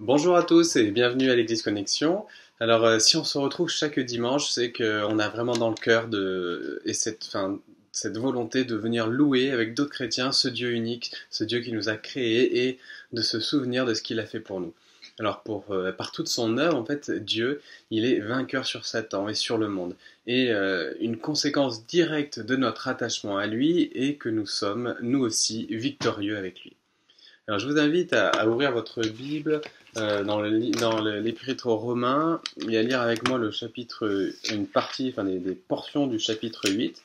Bonjour à tous et bienvenue à l'Église Connexion. Alors, si on se retrouve chaque dimanche, c'est qu'on a vraiment dans le cœur cette volonté de venir louer avec d'autres chrétiens ce Dieu unique, ce Dieu qui nous a créés et de se souvenir de ce qu'il a fait pour nous. Alors, par toute son œuvre, en fait, Dieu, il est vainqueur sur Satan et sur le monde. Et une conséquence directe de notre attachement à lui est que nous sommes, nous aussi, victorieux avec lui. Alors, je vous invite à ouvrir votre Bible dans l'Épître aux Romains et à lire avec moi le chapitre, une partie, enfin des portions du chapitre 8.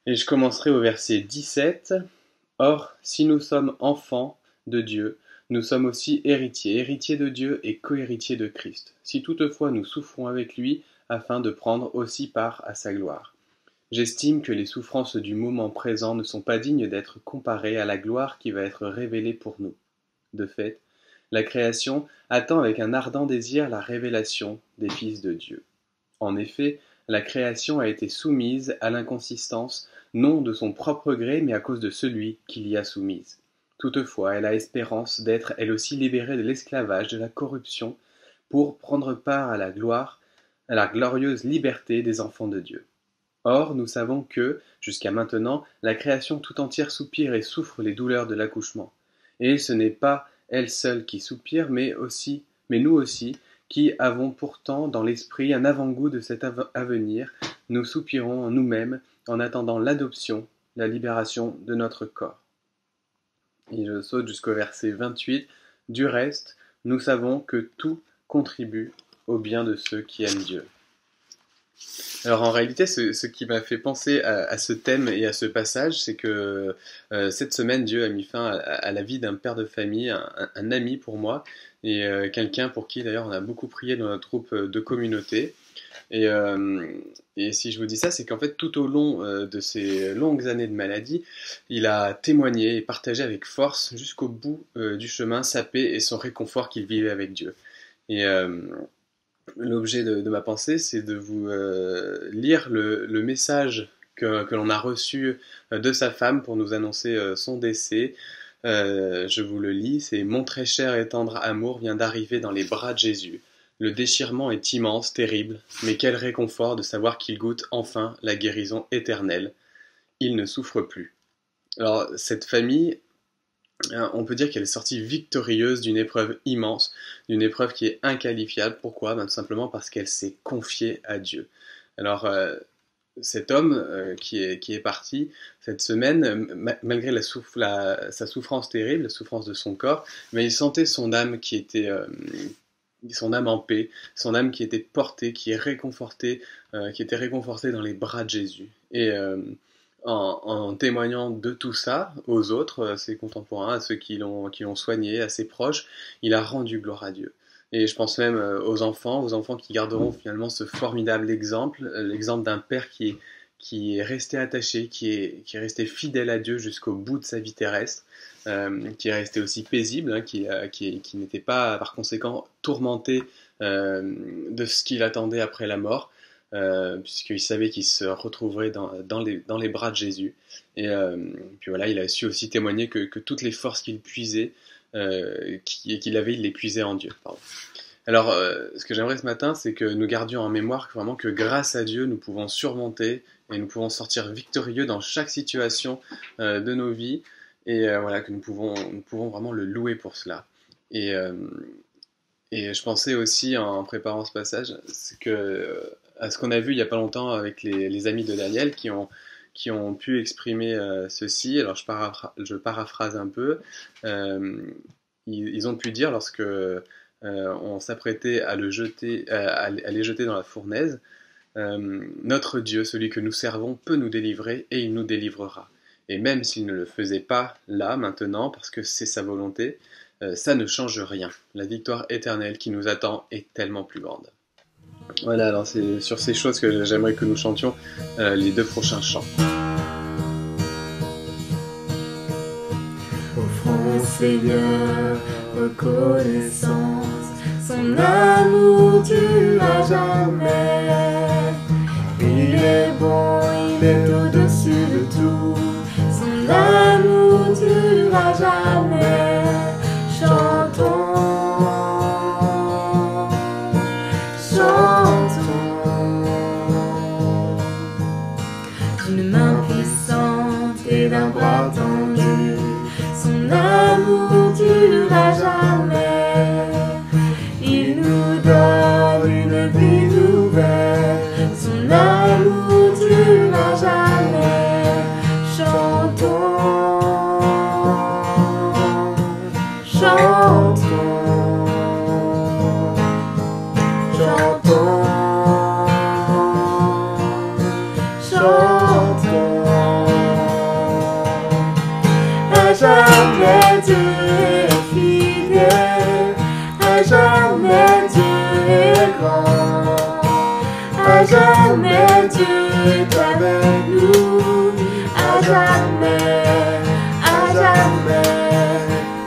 Et je commencerai au verset 17. Or, si nous sommes enfants de Dieu, nous sommes aussi héritiers, héritiers de Dieu et co-héritiers de Christ, si toutefois nous souffrons avec lui, afin de prendre aussi part à sa gloire. J'estime que les souffrances du moment présent ne sont pas dignes d'être comparées à la gloire qui va être révélée pour nous. De fait, la création attend avec un ardent désir la révélation des fils de Dieu. En effet, la création a été soumise à l'inconsistance, non de son propre gré, mais à cause de celui qui l'y a soumise. Toutefois, elle a espérance d'être elle aussi libérée de l'esclavage, de la corruption, pour prendre part à la gloire, à la glorieuse liberté des enfants de Dieu. Or, nous savons que, jusqu'à maintenant, la création tout entière soupire et souffre les douleurs de l'accouchement. Et ce n'est pas elle seule qui soupire, mais nous aussi, qui avons pourtant dans l'esprit un avant-goût de cet avenir, nous soupirons en nous-mêmes en attendant l'adoption, la libération de notre corps. Et je saute jusqu'au verset 28. Du reste, nous savons que tout contribue au bien de ceux qui aiment Dieu. Alors en réalité, ce qui m'a fait penser à ce thème et à ce passage, c'est que cette semaine, Dieu a mis fin à la vie d'un père de famille, un ami pour moi, et quelqu'un pour qui d'ailleurs on a beaucoup prié dans notre groupe de communauté. Et, euh, et si je vous dis ça, c'est qu'en fait tout au long de ces longues années de maladie, il a témoigné et partagé avec force jusqu'au bout du chemin sa paix et son réconfort qu'il vivait avec Dieu. Et l'objet de ma pensée, c'est de vous lire le message que l'on a reçu de sa femme pour nous annoncer son décès. Je vous le lis, c'est « Mon très cher et tendre amour vient d'arriver dans les bras de Jésus. Le déchirement est immense, terrible, mais quel réconfort de savoir qu'il goûte enfin la guérison éternelle. Il ne souffre plus. » Alors, cette famille, on peut dire qu'elle est sortie victorieuse d'une épreuve immense, d'une épreuve qui est inqualifiable. Pourquoi? Tout simplement parce qu'elle s'est confiée à Dieu. Alors, cet homme qui est parti cette semaine, malgré sa souffrance terrible, la souffrance de son corps, mais il sentait son âme qui était son âme en paix, son âme qui était portée, qui était réconfortée dans les bras de Jésus. Et en témoignant de tout ça aux autres, à ses contemporains, à ceux qui l'ont soigné, à ses proches, il a rendu gloire à Dieu. Et je pense même aux enfants qui garderont finalement ce formidable exemple, l'exemple d'un père qui est resté attaché, qui est resté fidèle à Dieu jusqu'au bout de sa vie terrestre, qui est resté aussi paisible, hein, qui n'était pas par conséquent tourmenté de ce qu'il attendait après la mort, puisqu'il savait qu'il se retrouverait dans les bras de Jésus. Et puis voilà, il a su aussi témoigner que toutes les forces qu'il puisait, qu'il avait, il les puisait en Dieu. Pardon. Alors, ce que j'aimerais ce matin, c'est que nous gardions en mémoire vraiment que grâce à Dieu, nous pouvons surmonter et nous pouvons sortir victorieux dans chaque situation de nos vies. Et voilà, que nous pouvons vraiment le louer pour cela. Et, euh, et je pensais aussi, en préparant ce passage, à ce qu'on a vu il n'y a pas longtemps avec les amis de Daniel qui ont pu exprimer ceci. Alors je paraphrase un peu. Ils ont pu dire lorsque on s'apprêtait à les jeter dans la fournaise, notre Dieu, celui que nous servons, peut nous délivrer et il nous délivrera. Et même s'il ne le faisait pas là, maintenant, parce que c'est sa volonté, ça ne change rien. La victoire éternelle qui nous attend est tellement plus grande. Voilà, alors c'est sur ces choses que j'aimerais que nous chantions les deux prochains chants. Offrons au Seigneur reconnaissance, son amour dure à jamais. Il est bon, il est au-dessus de tout, son amour dure à jamais. Chantons d'une main puissante et d'un bras tendu, son amour durera jamais. Il nous donne une vie nouvelle, son amour durera jamais. Chantons, chantons, chantons, chantons. À jamais Dieu est fidèle, à jamais Dieu est grand, à jamais Dieu est avec nous, à jamais, à jamais,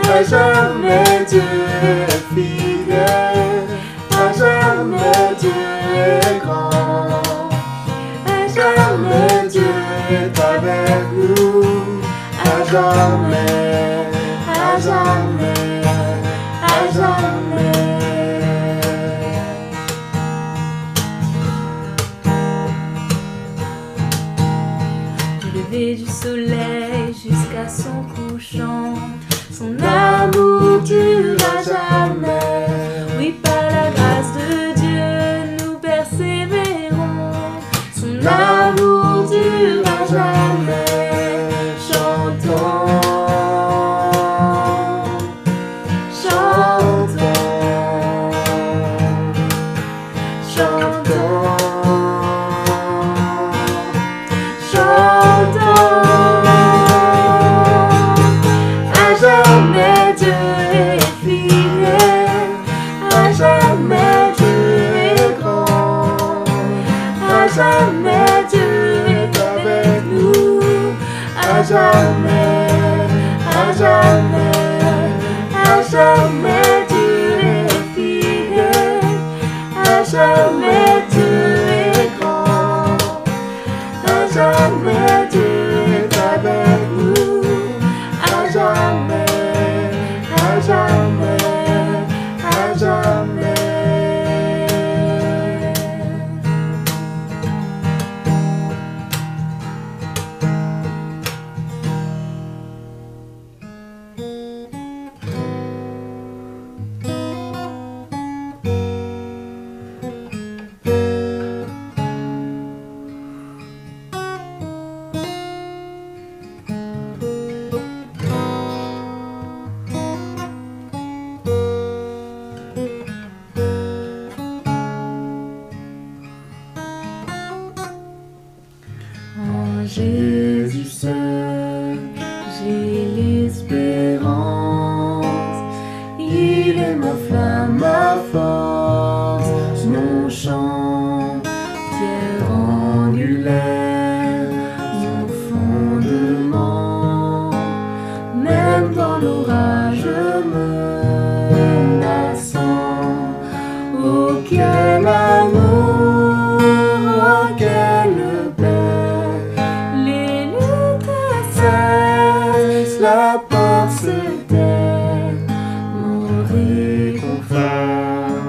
à jamais Dieu est fidèle, à jamais Dieu est grand, à jamais Dieu est avec nous, à jamais, à jamais, à jamais. Du lever du soleil jusqu'à son couchant, son amour durera jamais. Oui, par la grâce de Dieu, nous persévérons. Son amour durera jamais. Chantons, chantons, chantons, chantons. À jamais Dieu est fidèle, à jamais Dieu est grand, à jamais Dieu est avec nous, à jamais, à jamais, à jamais Dieu est fidèle, à jamais Dieu est grand, à jamais Dieu est avec nous, à jamais, à jamais, à jamais. En Jésus seul, j'ai l'espérance. Il est ma flamme, ma force, mon chant, pierre angulaire, mon fondement. Même dans l'orage menaçant, oh quel amour, oh quelle paix. Les luttes cessent, la peur se tait, mon réconfort,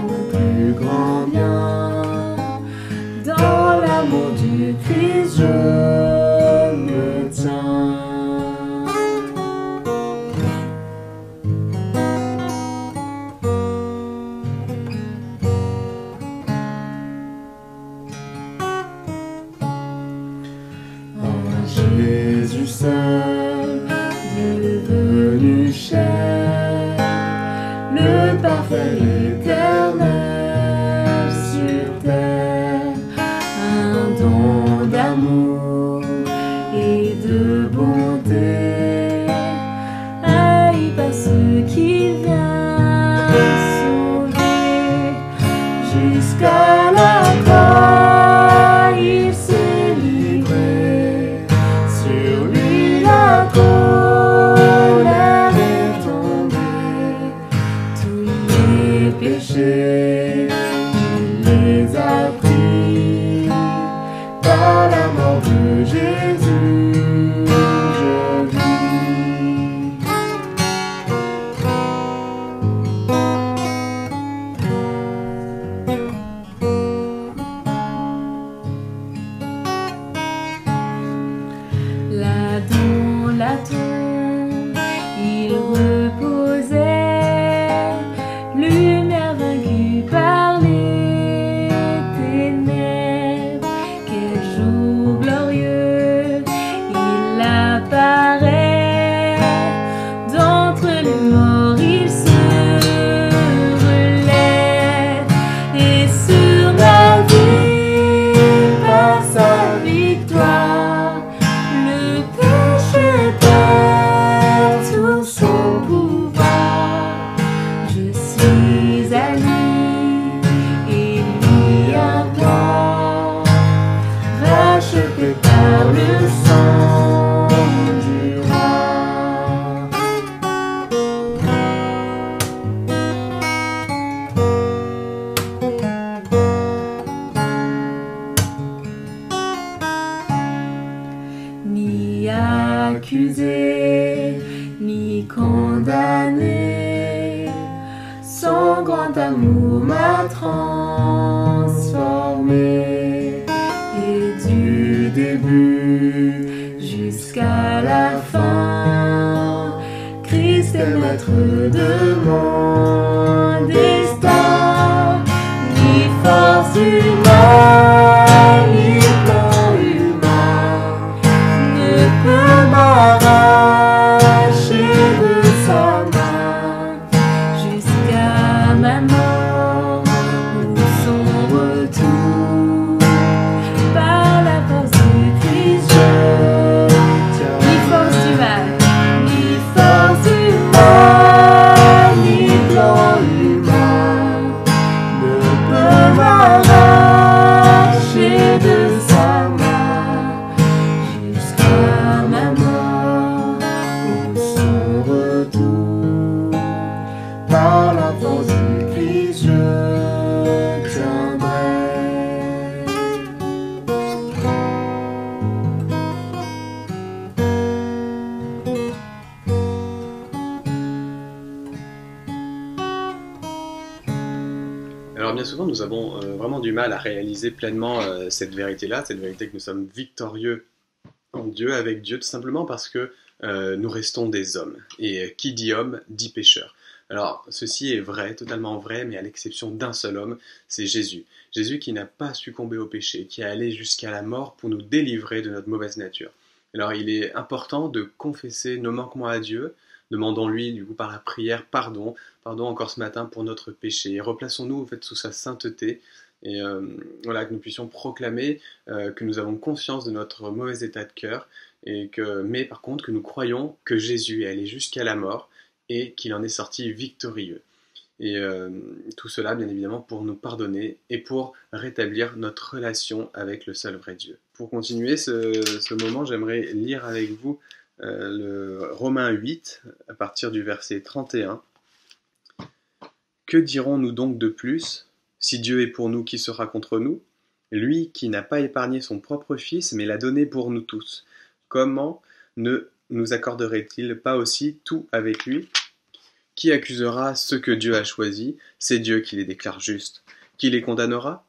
mon plus grand bien. Dans l'amour du Christ, je me tiens. accusé ni condamné. Son grand amour m'a transformé. Et du début jusqu'à la fin, Christ est maître de mon destin. Ni force humaine, ni plan humain ne peut m'arracher de sa main jusqu'à ma mort ou son retour. Par la force du Christ, je tiens. Ni force humaine, ni force humaine, ni plan humain ne peut m'arracher de sa main jusqu'à ma mort ou son retour. Par la force du Christ, je tiendrai. Alors bien souvent, nous avons vraiment du mal à réaliser pleinement cette vérité-là, cette vérité que nous sommes victorieux en Dieu, avec Dieu, tout simplement parce que nous restons des hommes. Et qui dit homme, dit pécheur. Alors ceci est vrai, totalement vrai, mais à l'exception d'un seul homme, c'est Jésus. Jésus qui n'a pas succombé au péché, qui est allé jusqu'à la mort pour nous délivrer de notre mauvaise nature. Alors il est important de confesser nos manquements à Dieu. Demandons-lui, du coup, par la prière, pardon encore ce matin pour notre péché. Et replaçons-nous, en fait, sous sa sainteté, et voilà, que nous puissions proclamer que nous avons conscience de notre mauvais état de cœur, mais par contre que nous croyons que Jésus est allé jusqu'à la mort et qu'il en est sorti victorieux. Et tout cela, bien évidemment, pour nous pardonner et pour rétablir notre relation avec le seul vrai Dieu. Pour continuer ce moment, j'aimerais lire avec vous le Romains 8, à partir du verset 31. Que dirons-nous donc de plus? Si Dieu est pour nous, qui sera contre nous? Lui qui n'a pas épargné son propre Fils, mais l'a donné pour nous tous. Comment ne nous accorderait-il pas aussi tout avec lui? Qui accusera ceux que Dieu a choisis? C'est Dieu qui les déclare justes. Qui les condamnera?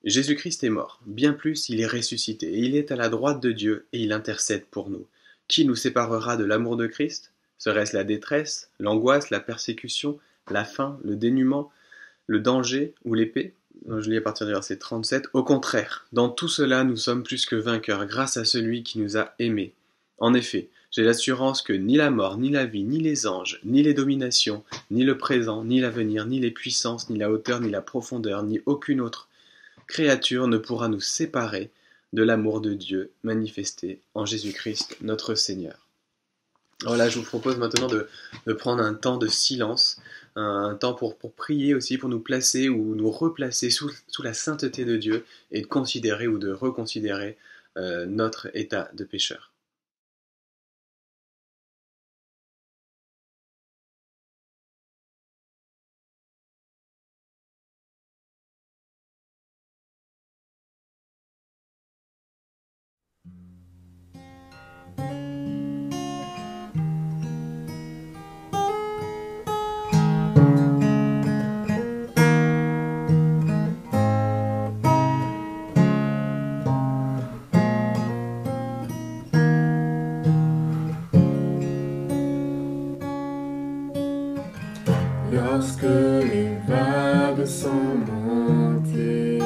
Jésus-Christ est mort, bien plus il est ressuscité, et il est à la droite de Dieu, et il intercède pour nous. Qui nous séparera de l'amour de Christ? Serait-ce la détresse, l'angoisse, la persécution, la faim, le dénuement, le danger ou l'épée? Je lis à partir du verset 37. Au contraire, dans tout cela nous sommes plus que vainqueurs grâce à celui qui nous a aimés. En effet, j'ai l'assurance que ni la mort, ni la vie, ni les anges, ni les dominations, ni le présent, ni l'avenir, ni les puissances, ni la hauteur, ni la profondeur, ni aucune autre créature ne pourra nous séparer de l'amour de Dieu manifesté en Jésus-Christ notre Seigneur. Alors là, je vous propose maintenant de prendre un temps de silence, un temps pour prier aussi, pour nous placer ou nous replacer sous la sainteté de Dieu et de considérer ou de reconsidérer notre état de pécheur. Lorsque les vagues sont montées,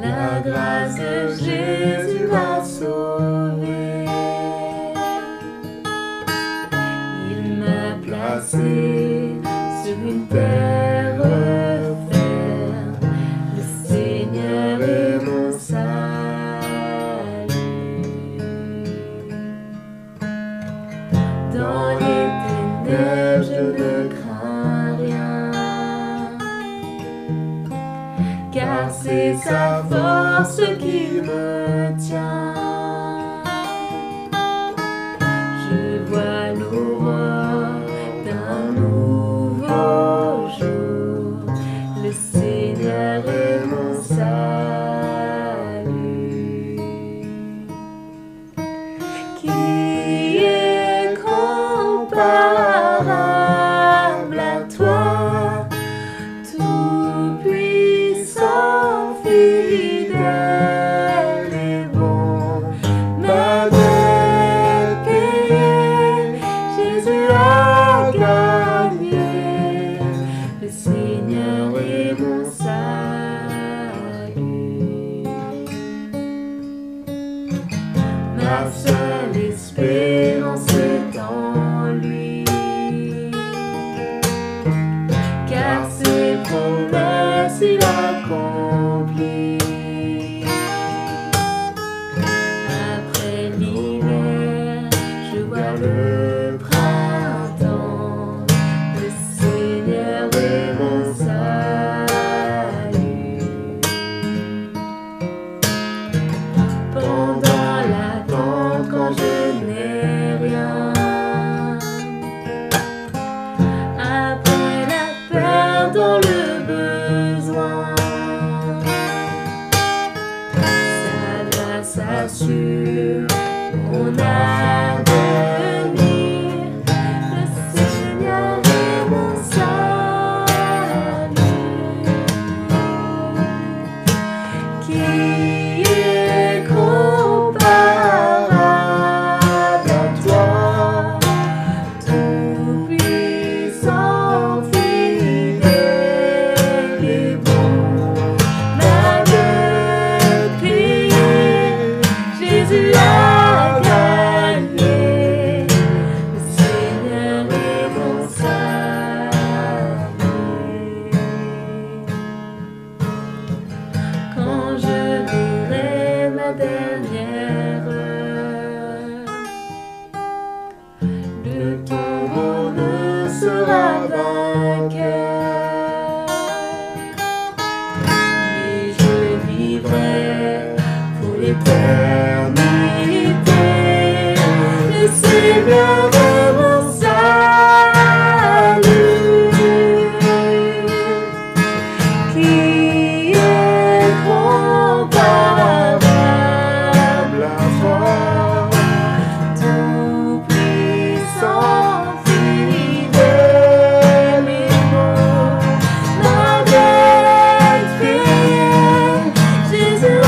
la grâce de Jésus m'a sauvé. Il m'a placé sur une terre ferme. Le Seigneur est mon salut. Dans les je ne crains rien, car c'est sa force qui me tient. Je vois l'aurore d'un nouveau jour, le Seigneur est mon salut. accompli. Après l'hiver, je vois le printemps. Le Seigneur est mon salut. Pendant l'attente, quand je n'ai rien, après la perte dans le besoin, sa grâce assure mon avenir. Le Seigneur est mon salut. Qui est comparable à toi, tout-puissant, fidèle et bon? M'avait crié, Jésus a gagné. Le Seigneur est mon salut. Quand je vivrai ma dernière heure, le tombeau ne sera vainqueur, et je vivrai pour l'éternité. Le Seigneur est mon salut. Qui est comparable à toi, tout-puissant, fidèle et bon? M'avait crié, Jésus a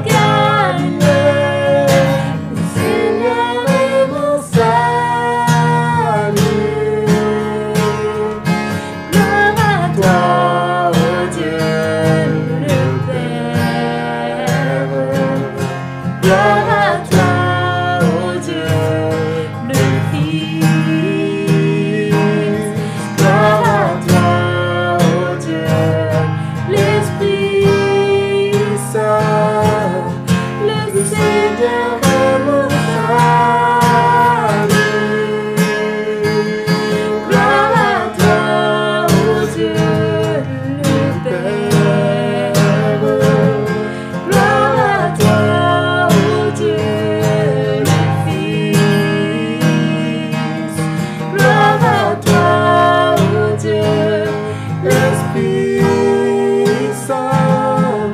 gagné. Le Seigneur est mon salut. Gloire à toi, ô Dieu le Père. Gloire à toi, ô Dieu le Fils. Gloire à toi, ô Dieu l'Esprit Saint. Le Seigneur est mon salut. Gloire à toi, ô Dieu le Père. Gloire à toi, ô Dieu le Fils. Gloire à toi, ô Dieu l'Esprit Saint.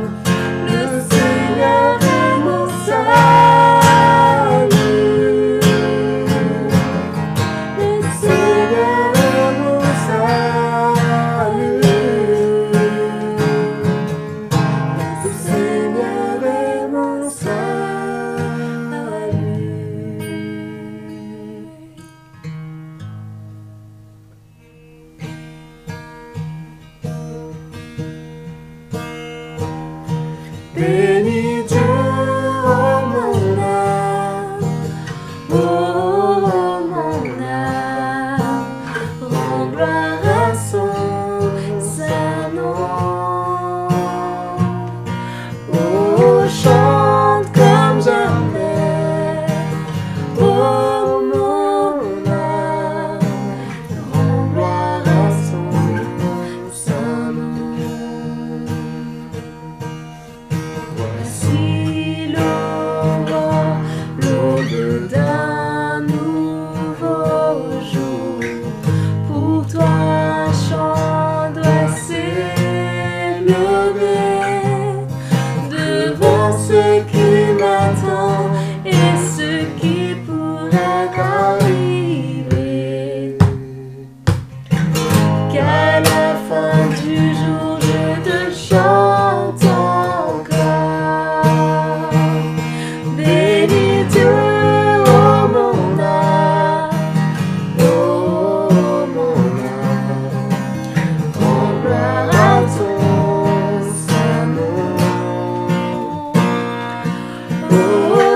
Le Seigneur est mon salut. Le Seigneur est mon salut. Le Seigneur est mon salut. Bénis Dieu, oh mon âme, oh mon âme, rends gloire à son saint nom. Oh, chante comme jamais, oh mon âme, rends gloire à son saint nom. Voici l'aurore, l'aube d'un nouveau jour. Pour toi un chant doit s'élever devant ce qui m'attend et ce qui pourrait arriver. Qu'à la fin du jour je te chante encore. Bénis Dieu, oh mon âme, oh mon âme, rends gloire à ton saint nom. Oh,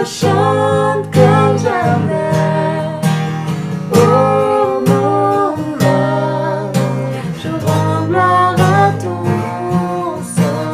chante comme jamais, oh mon âme, je rends gloire à ton saint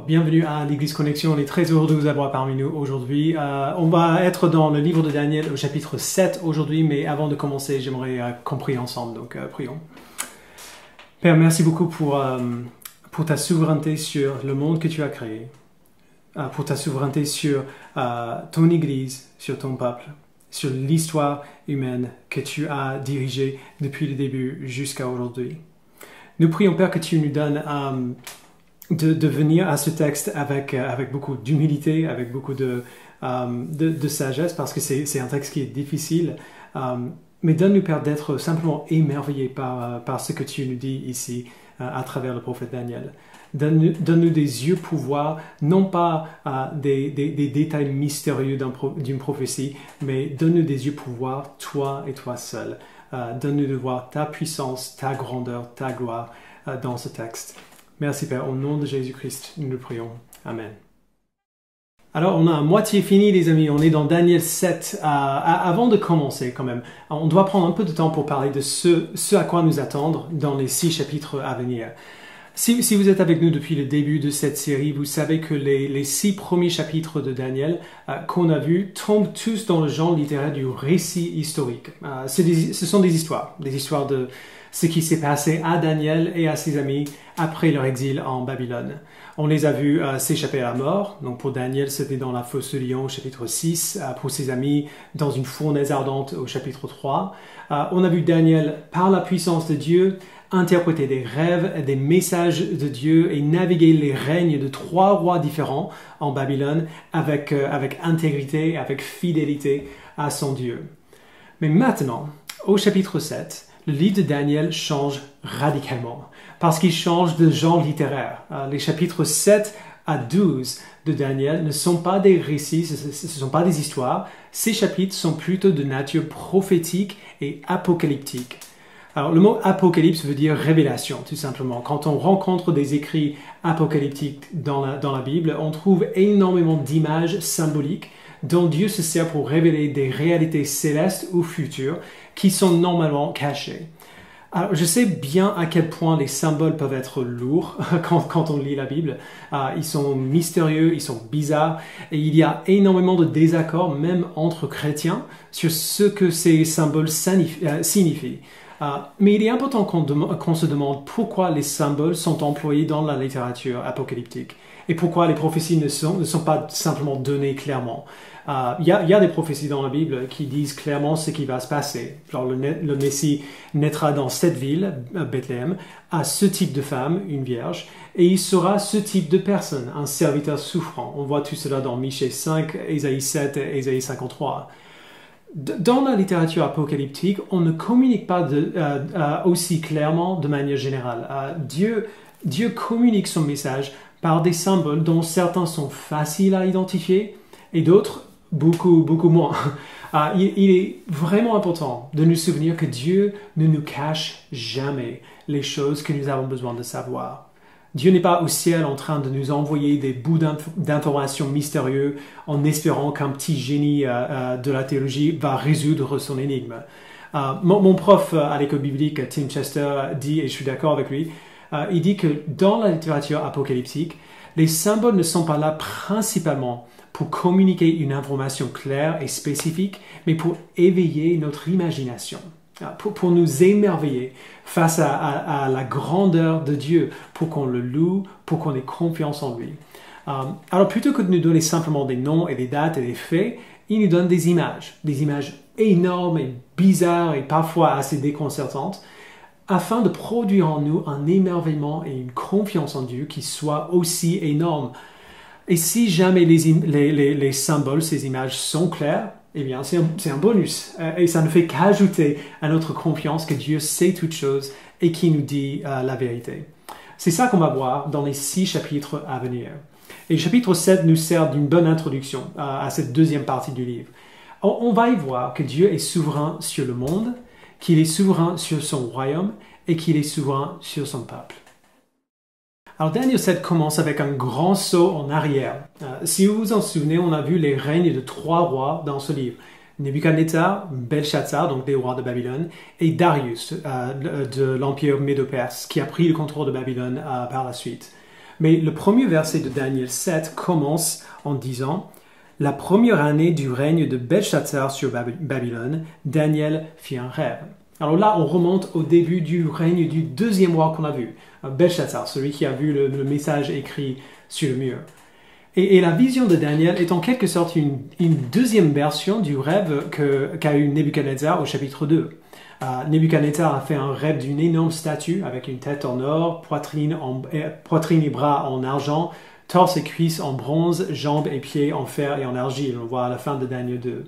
bienvenue à l'Église Connexion. On est très heureux de vous avoir parmi nous aujourd'hui. On va être dans le livre de Daniel au chapitre 7 aujourd'hui, mais avant de commencer, j'aimerais qu'on prie ensemble. Donc, prions. Père, merci beaucoup pour ta souveraineté sur le monde que tu as créé, pour ta souveraineté sur ton Église, sur ton peuple, sur l'histoire humaine que tu as dirigée depuis le début jusqu'à aujourd'hui. Nous prions, Père, que tu nous donnes de venir à ce texte avec beaucoup d'humilité, avec beaucoup de sagesse, parce que c'est un texte qui est difficile. Mais donne-nous, Père, d'être simplement émerveillés par ce que tu nous dis ici à travers le prophète Daniel. Donne-nous des yeux pour voir, non pas des détails mystérieux d'une prophétie, mais donne-nous des yeux pour voir toi et toi seul. Donne-nous de voir ta puissance, ta grandeur, ta gloire dans ce texte. Merci Père, au nom de Jésus-Christ, nous le prions. Amen. Alors, on a à moitié fini, les amis. On est dans Daniel 7. Avant de commencer, quand même, on doit prendre un peu de temps pour parler de ce à quoi nous attendre dans les 6 chapitres à venir. Si vous êtes avec nous depuis le début de cette série, vous savez que les 6 premiers chapitres de Daniel qu'on a vus tombent tous dans le genre littéraire du récit historique. Ce sont des histoires de ce qui s'est passé à Daniel et à ses amis après leur exil en Babylone. On les a vus s'échapper à la mort. Donc pour Daniel, c'était dans la fosse de lion au chapitre 6. Pour ses amis, dans une fournaise ardente au chapitre 3. On a vu Daniel, par la puissance de Dieu, interpréter des rêves, des messages de Dieu et naviguer les règnes de 3 rois différents en Babylone avec intégrité, avec fidélité à son Dieu. Mais maintenant, au chapitre 7, le livre de Daniel change radicalement parce qu'il change de genre littéraire. Les chapitres 7 à 12 de Daniel ne sont pas des récits, ce ne sont pas des histoires. Ces chapitres sont plutôt de nature prophétique et apocalyptique. Alors, le mot apocalypse veut dire révélation, tout simplement. Quand on rencontre des écrits apocalyptiques dans la Bible, on trouve énormément d'images symboliques dont Dieu se sert pour révéler des réalités célestes ou futures qui sont normalement cachées. Alors, je sais bien à quel point les symboles peuvent être lourds quand on lit la Bible. Ils sont mystérieux, ils sont bizarres, et il y a énormément de désaccords, même entre chrétiens, sur ce que ces symboles signifient. Mais il est important qu'on se demande pourquoi les symboles sont employés dans la littérature apocalyptique et pourquoi les prophéties ne sont pas simplement données clairement. Il y a des prophéties dans la Bible qui disent clairement ce qui va se passer. Genre le Messie naîtra dans cette ville, Bethléem, à ce type de femme, une vierge, et il sera ce type de personne, un serviteur souffrant. On voit tout cela dans Michée 5, Ésaïe 7 et Ésaïe 53. Dans la littérature apocalyptique, on ne communique pas aussi clairement de manière générale. Dieu communique son message par des symboles dont certains sont faciles à identifier et d'autres beaucoup moins. Il est vraiment important de nous souvenir que Dieu ne nous cache jamais les choses que nous avons besoin de savoir. Dieu n'est pas au ciel en train de nous envoyer des bouts d'informations mystérieux en espérant qu'un petit génie de la théologie va résoudre son énigme. Mon prof à l'école biblique, Tim Chester, dit, et je suis d'accord avec lui, il dit que dans la littérature apocalyptique, les symboles ne sont pas là principalement pour communiquer une information claire et spécifique, mais pour éveiller notre imagination. Pour nous émerveiller face à la grandeur de Dieu, pour qu'on le loue, pour qu'on ait confiance en lui. Alors plutôt que de nous donner simplement des noms et des dates et des faits, il nous donne des images énormes et bizarres et parfois assez déconcertantes, afin de produire en nous un émerveillement et une confiance en Dieu qui soit aussi énorme. Et si jamais les symboles, ces images sont claires, eh bien, c'est un bonus. Et ça ne fait qu'ajouter à notre confiance que Dieu sait toutes choses et qui nous dit la vérité. C'est ça qu'on va voir dans les 6 chapitres à venir. Et le chapitre 7 nous sert d'une bonne introduction à cette deuxième partie du livre. On va y voir que Dieu est souverain sur le monde, qu'il est souverain sur son royaume et qu'il est souverain sur son peuple. Alors Daniel 7 commence avec un grand saut en arrière. Si vous vous en souvenez, on a vu les règnes de 3 rois dans ce livre. Nebuchadnezzar, Belshazzar, donc des rois de Babylone, et Darius de l'empire médo-perse, qui a pris le contrôle de Babylone par la suite. Mais le premier verset de Daniel 7 commence en disant « La première année du règne de Belshazzar sur Babylone, Daniel fit un rêve. » Alors là, on remonte au début du règne du deuxième roi qu'on a vu, Belshazzar, celui qui a vu le message écrit sur le mur. Et la vision de Daniel est en quelque sorte une deuxième version du rêve qu'a eu Nebuchadnezzar au chapitre 2. Nebuchadnezzar a fait un rêve d'une énorme statue avec une tête en or, poitrine et bras en argent, torse et cuisses en bronze, jambes et pieds en fer et en argile. On le voit à la fin de Daniel 2.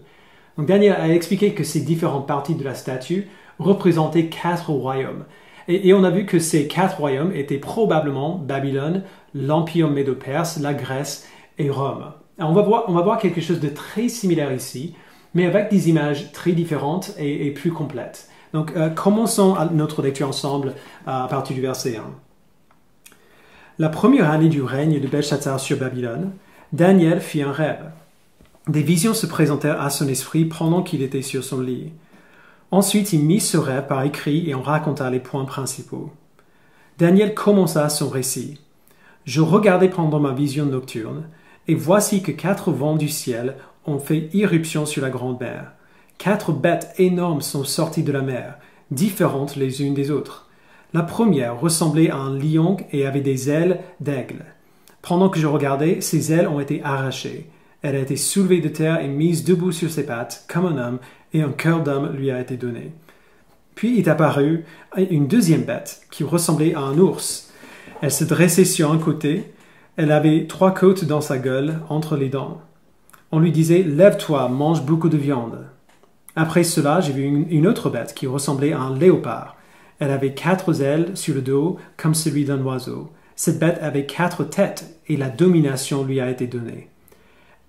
Donc Daniel a expliqué que ces différentes parties de la statue représentaient 4 royaumes. Et on a vu que ces 4 royaumes étaient probablement Babylone, l'Empire médo-perse, la Grèce et Rome. Alors on va voir quelque chose de très similaire ici, mais avec des images très différentes et plus complètes. Donc commençons notre lecture ensemble à partir du verset 1. La première année du règne de Belshazzar sur Babylone, Daniel fit un rêve. Des visions se présentèrent à son esprit pendant qu'il était sur son lit. Ensuite, il mit ce rêve par écrit et en raconta les points principaux. Daniel commença son récit. Je regardais pendant ma vision nocturne, et voici que 4 vents du ciel ont fait irruption sur la grande mer. 4 bêtes énormes sont sorties de la mer, différentes les unes des autres. La première ressemblait à un lion et avait des ailes d'aigle. Pendant que je regardais, ses ailes ont été arrachées. Elle a été soulevée de terre et mise debout sur ses pattes, comme un homme, et un cœur d'homme lui a été donné. Puis est apparue une deuxième bête, qui ressemblait à un ours. Elle se dressait sur un côté, elle avait 3 côtes dans sa gueule, entre les dents. On lui disait « Lève-toi, mange beaucoup de viande ». Après cela, j'ai vu une autre bête qui ressemblait à un léopard. Elle avait 4 ailes sur le dos, comme celui d'un oiseau. Cette bête avait 4 têtes, et la domination lui a été donnée.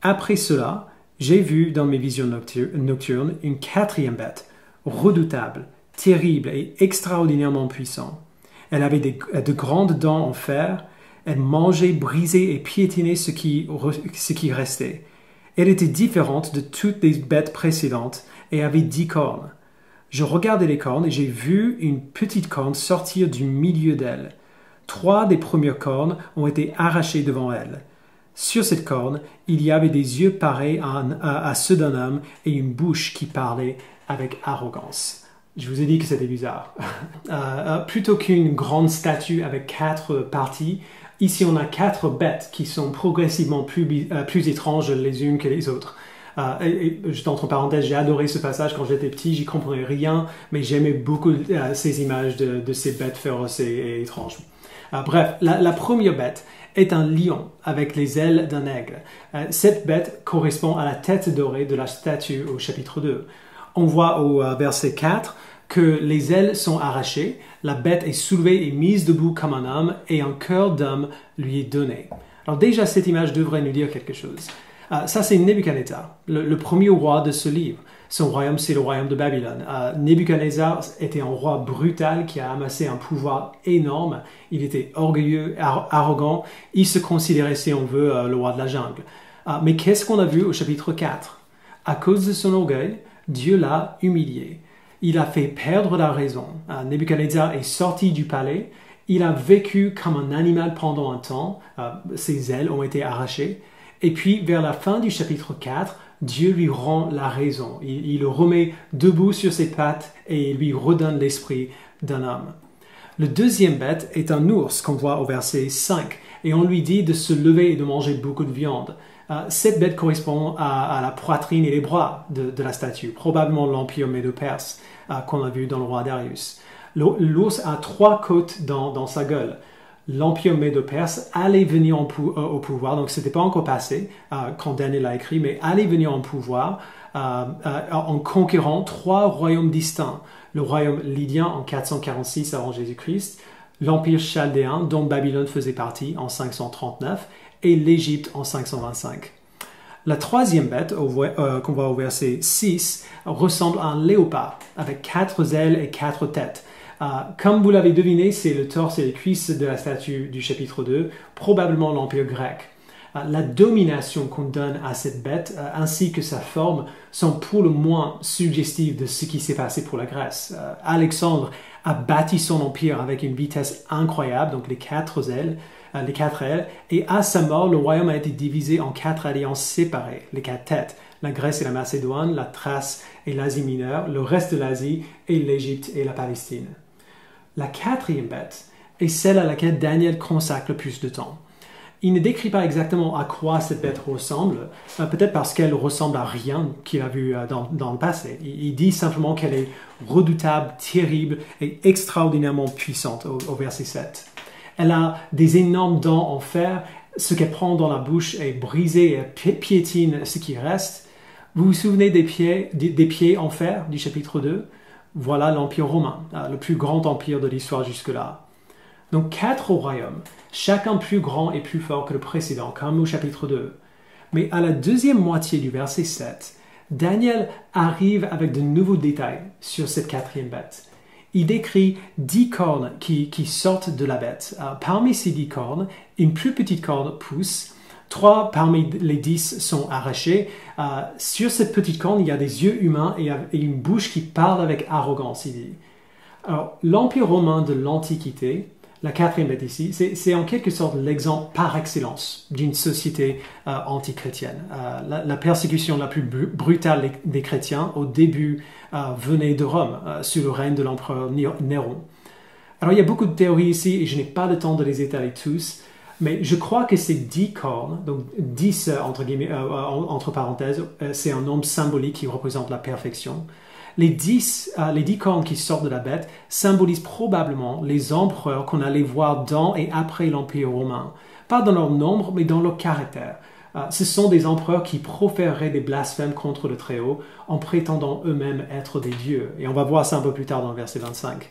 Après cela, j'ai vu dans mes visions nocturnes une 4e bête, redoutable, terrible et extraordinairement puissante. Elle avait de grandes dents en fer, elle mangeait, brisait et piétinait ce qui restait. Elle était différente de toutes les bêtes précédentes et avait 10 cornes. Je regardais les cornes et j'ai vu une petite corne sortir du milieu d'elle. 3 des premières cornes ont été arrachées devant elle. Sur cette corne, il y avait des yeux pareils à ceux d'un homme et une bouche qui parlait avec arrogance. Je vous ai dit que c'était bizarre. Plutôt qu'une grande statue avec 4 parties, ici on a 4 bêtes qui sont progressivement plus étranges les unes que les autres. Juste entre parenthèses, j'ai adoré ce passage quand j'étais petit, j'y comprenais rien, mais j'aimais beaucoup ces images de ces bêtes féroces et étranges. Bref, la première bête est un lion avec les ailes d'un aigle. Cette bête correspond à la tête dorée de la statue au chapitre 2. On voit au verset 4 que les ailes sont arrachées, la bête est soulevée et mise debout comme un homme et un cœur d'homme lui est donné. Alors déjà, cette image devrait nous dire quelque chose. Ça, c'est Nebuchadnezzar, le premier roi de ce livre. Son royaume, c'est le royaume de Babylone. Nebuchadnezzar était un roi brutal qui a amassé un pouvoir énorme. Il était orgueilleux, arrogant. Il se considérait, si on veut, le roi de la jungle. Mais qu'est-ce qu'on a vu au chapitre 4? À cause de son orgueil, Dieu l'a humilié. Il a fait perdre la raison. Nebuchadnezzar est sorti du palais. Il a vécu comme un animal pendant un temps. Ses ailes ont été arrachées. Et puis, vers la fin du chapitre 4, Dieu lui rend la raison. Il le remet debout sur ses pattes et lui redonne l'esprit d'un homme. Le deuxième bête est un ours qu'on voit au verset 5 et on lui dit de se lever et de manger beaucoup de viande. Cette bête correspond à la poitrine et les bras de la statue, probablement l'Empire médo-perse qu'on a vu dans le roi Darius. L'ours a 3 côtes dans sa gueule. L'Empire médo-perse allait venir au pouvoir, donc ce n'était pas encore passé quand Daniel l'a écrit, mais allait venir en pouvoir en conquérant 3 royaumes distincts. Le royaume lydien en 446 avant Jésus-Christ, l'Empire chaldéen dont Babylone faisait partie en 539 et l'Égypte en 525. La 3e bête qu'on voit au verset 6 ressemble à un léopard avec 4 ailes et 4 têtes. Comme vous l'avez deviné, c'est le torse et les cuisses de la statue du chapitre 2, probablement l'Empire grec. la domination qu'on donne à cette bête ainsi que sa forme sont pour le moins suggestives de ce qui s'est passé pour la Grèce. Alexandre a bâti son empire avec une vitesse incroyable, donc les quatre ailes, et à sa mort, le royaume a été divisé en 4 alliances séparées, les 4 têtes, la Grèce et la Macédoine, la Thrace et l'Asie mineure, le reste de l'Asie et l'Égypte et la Palestine. La 4e bête est celle à laquelle Daniel consacre le plus de temps. Il ne décrit pas exactement à quoi cette bête ressemble, peut-être parce qu'elle ressemble à rien qu'il a vu dans le passé. Il dit simplement qu'elle est redoutable, terrible et extraordinairement puissante au verset 7. Elle a des énormes dents en fer, ce qu'elle prend dans la bouche est brisé et piétine ce qui reste. Vous vous souvenez des pieds en fer du chapitre 2? Voilà l'Empire romain, le plus grand empire de l'histoire jusque-là. Donc 4 royaumes, chacun plus grand et plus fort que le précédent, comme au chapitre 2. Mais à la deuxième moitié du verset 7, Daniel arrive avec de nouveaux détails sur cette 4e bête. Il décrit 10 cornes qui sortent de la bête. Parmi ces 10 cornes, une plus petite corne pousse. 3 parmi les 10 sont arrachées. Sur cette petite corne, il y a des yeux humains et une bouche qui parle avec arrogance, il dit. Alors, l'Empire romain de l'Antiquité, la 4e bête ici, c'est en quelque sorte l'exemple par excellence d'une société antichrétienne. La persécution la plus brutale des chrétiens au début venait de Rome, sous le règne de l'empereur Néron. Alors il y a beaucoup de théories ici et je n'ai pas le temps de les étaler tous, mais je crois que ces 10 cornes, donc 10 entre parenthèses, c'est un nombre symbolique qui représente la perfection. Les 10 cornes qui sortent de la bête symbolisent probablement les empereurs qu'on allait voir dans et après l'Empire romain. Pas dans leur nombre, mais dans leur caractère. Ce sont des empereurs qui proféreraient des blasphèmes contre le Très-Haut en prétendant eux-mêmes être des dieux. Et on va voir ça un peu plus tard dans le verset 25.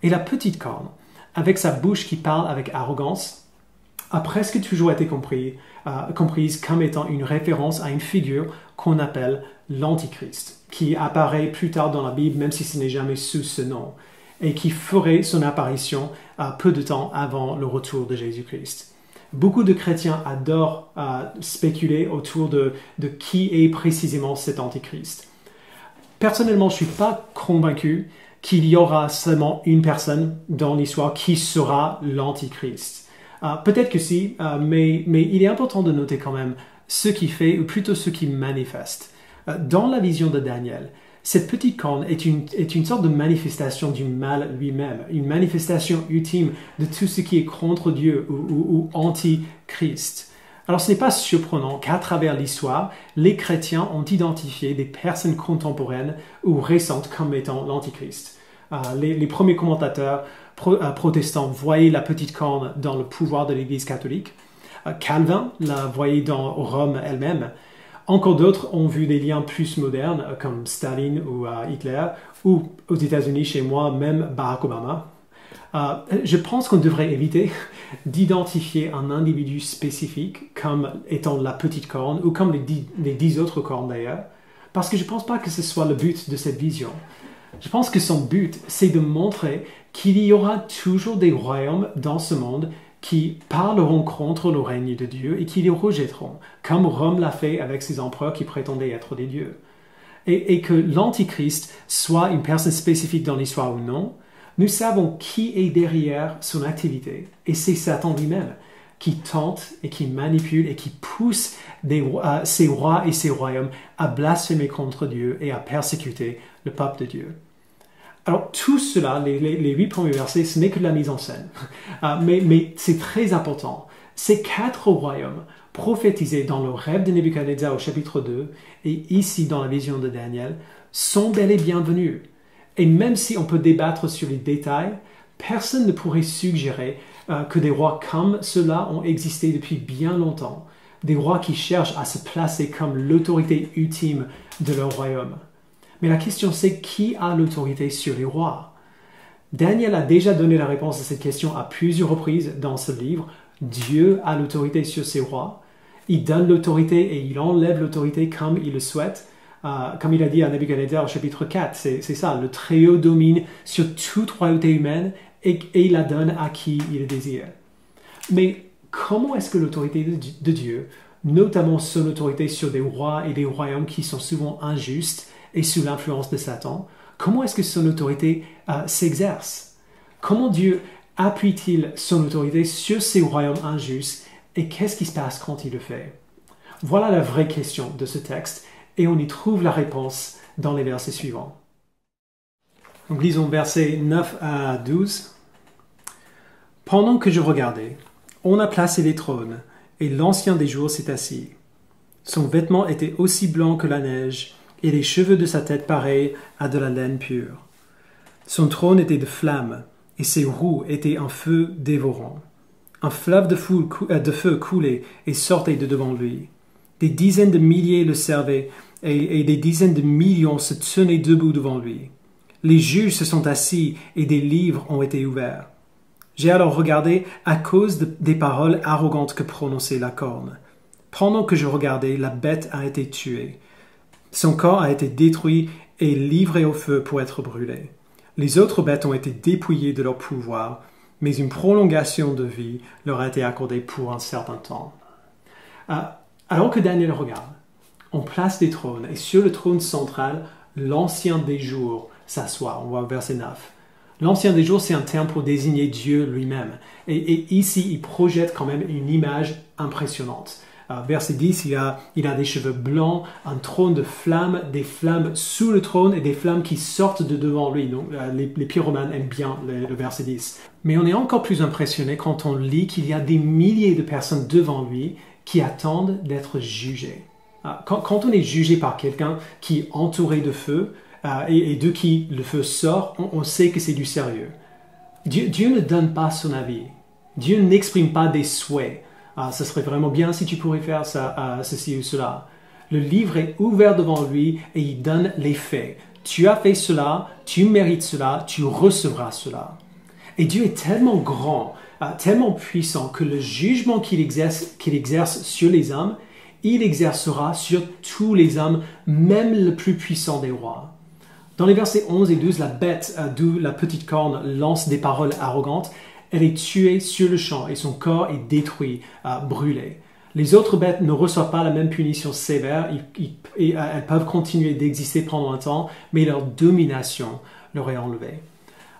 Et la petite corne, avec sa bouche qui parle avec arrogance, a presque toujours été comprise comme étant une référence à une figure qu'on appelle l'Antichrist, qui apparaît plus tard dans la Bible, même si ce n'est jamais sous ce nom, et qui ferait son apparition peu de temps avant le retour de Jésus-Christ. Beaucoup de chrétiens adorent spéculer autour de qui est précisément cet Antichrist. Personnellement, je ne suis pas convaincu qu'il y aura seulement une personne dans l'histoire qui sera l'Antichrist. Peut-être que si, mais il est important de noter quand même ce qui fait, ou plutôt ce qui manifeste. Dans la vision de Daniel, cette petite corne est une sorte de manifestation du mal lui-même, une manifestation ultime de tout ce qui est contre Dieu ou anti-Christ. Alors ce n'est pas surprenant qu'à travers l'histoire, les chrétiens ont identifié des personnes contemporaines ou récentes comme étant l'Antichrist. Les premiers commentateurs protestants voyaient la petite corne dans le pouvoir de l'Église catholique. Calvin la voyait dans Rome elle-même. Encore d'autres ont vu des liens plus modernes comme Staline ou Hitler, ou aux États-Unis, chez moi, même Barack Obama. Je pense qu'on devrait éviter d'identifier un individu spécifique comme étant la petite corne, ou comme les 10 autres cornes d'ailleurs, parce que je ne pense pas que ce soit le but de cette vision. Je pense que son but, c'est de montrer qu'il y aura toujours des royaumes dans ce monde qui parleront contre le règne de Dieu et qui les rejetteront, comme Rome l'a fait avec ses empereurs qui prétendaient être des dieux. Et que l'Antichrist soit une personne spécifique dans l'histoire ou non, nous savons qui est derrière son activité. Et c'est Satan lui-même qui tente et qui manipule et qui pousse ses rois et ses royaumes à blasphémer contre Dieu et à persécuter le peuple de Dieu. Alors tout cela, les 8 premiers versets, ce n'est que de la mise en scène. Mais c'est très important. Ces 4 royaumes prophétisés dans le rêve de Nebuchadnezzar au chapitre 2 et ici dans la vision de Daniel sont bel et bien venus. Et même si on peut débattre sur les détails, personne ne pourrait suggérer que des rois comme ceux-là ont existé depuis bien longtemps. Des rois qui cherchent à se placer comme l'autorité ultime de leur royaume. Mais la question c'est qui a l'autorité sur les rois? Daniel a déjà donné la réponse à cette question à plusieurs reprises dans ce livre. Dieu a l'autorité sur ses rois. Il donne l'autorité et il enlève l'autorité comme il le souhaite. Comme il a dit à Nebuchadnezzar au chapitre 4, c'est ça, le Très-Haut domine sur toute royauté humaine et il la donne à qui il le désire. Mais comment est-ce que l'autorité de Dieu, notamment son autorité sur des rois et des royaumes qui sont souvent injustes et sous l'influence de Satan, comment est-ce que son autorité s'exerce? Comment Dieu appuie-t-il son autorité sur ces royaumes injustes et qu'est-ce qui se passe quand il le fait? Voilà la vraie question de ce texte et on y trouve la réponse dans les versets suivants. Donc lisons versets 9 à 12. Pendant que je regardais, on a placé les trônes et l'Ancien des jours s'est assis. Son vêtement était aussi blanc que la neige et les cheveux de sa tête pareils à de la laine pure. Son trône était de flammes et ses roues étaient un feu dévorant. Un fleuve de feu coulait et sortait de devant lui. Des dizaines de milliers le servaient et des dizaines de millions se tenaient debout devant lui. Les juges se sont assis et des livres ont été ouverts. J'ai alors regardé à cause des paroles arrogantes que prononçait la corne. Pendant que je regardais, la bête a été tuée. Son corps a été détruit et livré au feu pour être brûlé. Les autres bêtes ont été dépouillées de leur pouvoir, mais une prolongation de vie leur a été accordée pour un certain temps. Alors que Daniel regarde, on place des trônes et sur le trône central, l'Ancien des jours s'assoit. On voit verset 9. L'Ancien des jours, c'est un terme pour désigner Dieu lui-même. Et ici, il projette quand même une image impressionnante. Verset 10, il a des cheveux blancs, un trône de flammes, des flammes sous le trône et des flammes qui sortent de devant lui. Donc, les pyromanes aiment bien le verset 10. Mais on est encore plus impressionné quand on lit qu'il y a des milliers de personnes devant lui qui attendent d'être jugées. Quand on est jugé par quelqu'un qui est entouré de feu, et de qui le feu sort, on sait que c'est du sérieux. Dieu ne donne pas son avis. Dieu n'exprime pas des souhaits. Ça serait vraiment bien si tu pourrais faire ça, ceci ou cela. Le livre est ouvert devant lui et il donne les faits. Tu as fait cela, tu mérites cela, tu recevras cela. Et Dieu est tellement grand, tellement puissant que le jugement qu'il exerce sur les hommes, il exercera sur tous les hommes, même le plus puissant des rois. Dans les versets 11 et 12, la bête, d'où la petite corne lance des paroles arrogantes, elle est tuée sur le champ et son corps est détruit, brûlé. Les autres bêtes ne reçoivent pas la même punition sévère, elles peuvent continuer d'exister pendant un temps, mais leur domination leur est enlevée.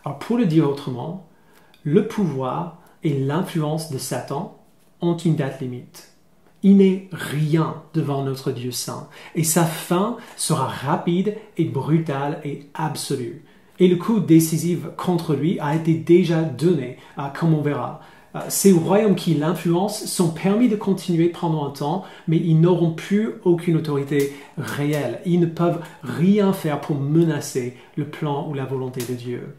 Alors pour le dire autrement, le pouvoir et l'influence de Satan ont une date limite. Il n'est rien devant notre Dieu saint, et sa fin sera rapide et brutale et absolue. Et le coup décisif contre lui a été déjà donné, comme on verra. Ces royaumes qui l'influencent sont permis de continuer pendant un temps, mais ils n'auront plus aucune autorité réelle. Ils ne peuvent rien faire pour menacer le plan ou la volonté de Dieu.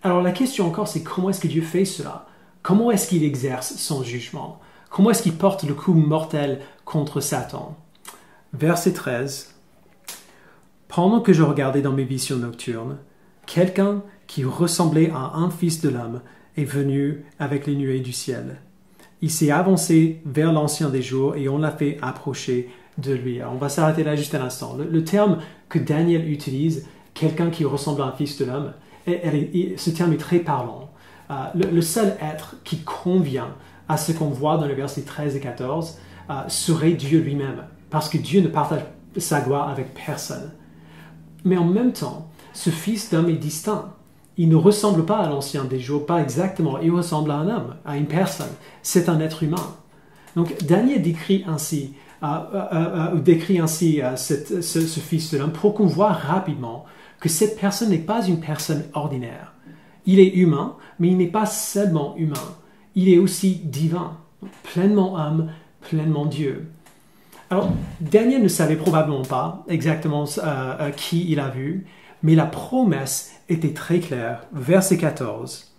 Alors la question encore, c'est comment est-ce que Dieu fait cela? Comment est-ce qu'il exerce son jugement? Comment est-ce qu'il porte le coup mortel contre Satan? Verset 13. Pendant que je regardais dans mes visions nocturnes, quelqu'un qui ressemblait à un fils de l'homme est venu avec les nuées du ciel. Il s'est avancé vers l'Ancien des jours et on l'a fait approcher de lui. Alors, on va s'arrêter là juste un instant. Le terme que Daniel utilise, quelqu'un qui ressemble à un fils de l'homme, ce terme est très parlant. Le seul être qui convient à ce qu'on voit dans les versets 13 et 14 serait Dieu lui-même, parce que Dieu ne partage sa gloire avec personne. Mais en même temps, ce fils d'homme est distinct. Il ne ressemble pas à l'Ancien des jours, pas exactement. Il ressemble à un homme, à une personne. C'est un être humain. Donc Daniel décrit ainsi ce fils de l'homme pour qu'on voit rapidement que cette personne n'est pas une personne ordinaire. Il est humain, mais il n'est pas seulement humain. Il est aussi divin, pleinement homme, pleinement Dieu. Alors, Daniel ne savait probablement pas exactement qui il a vu, mais la promesse était très claire. Verset 14.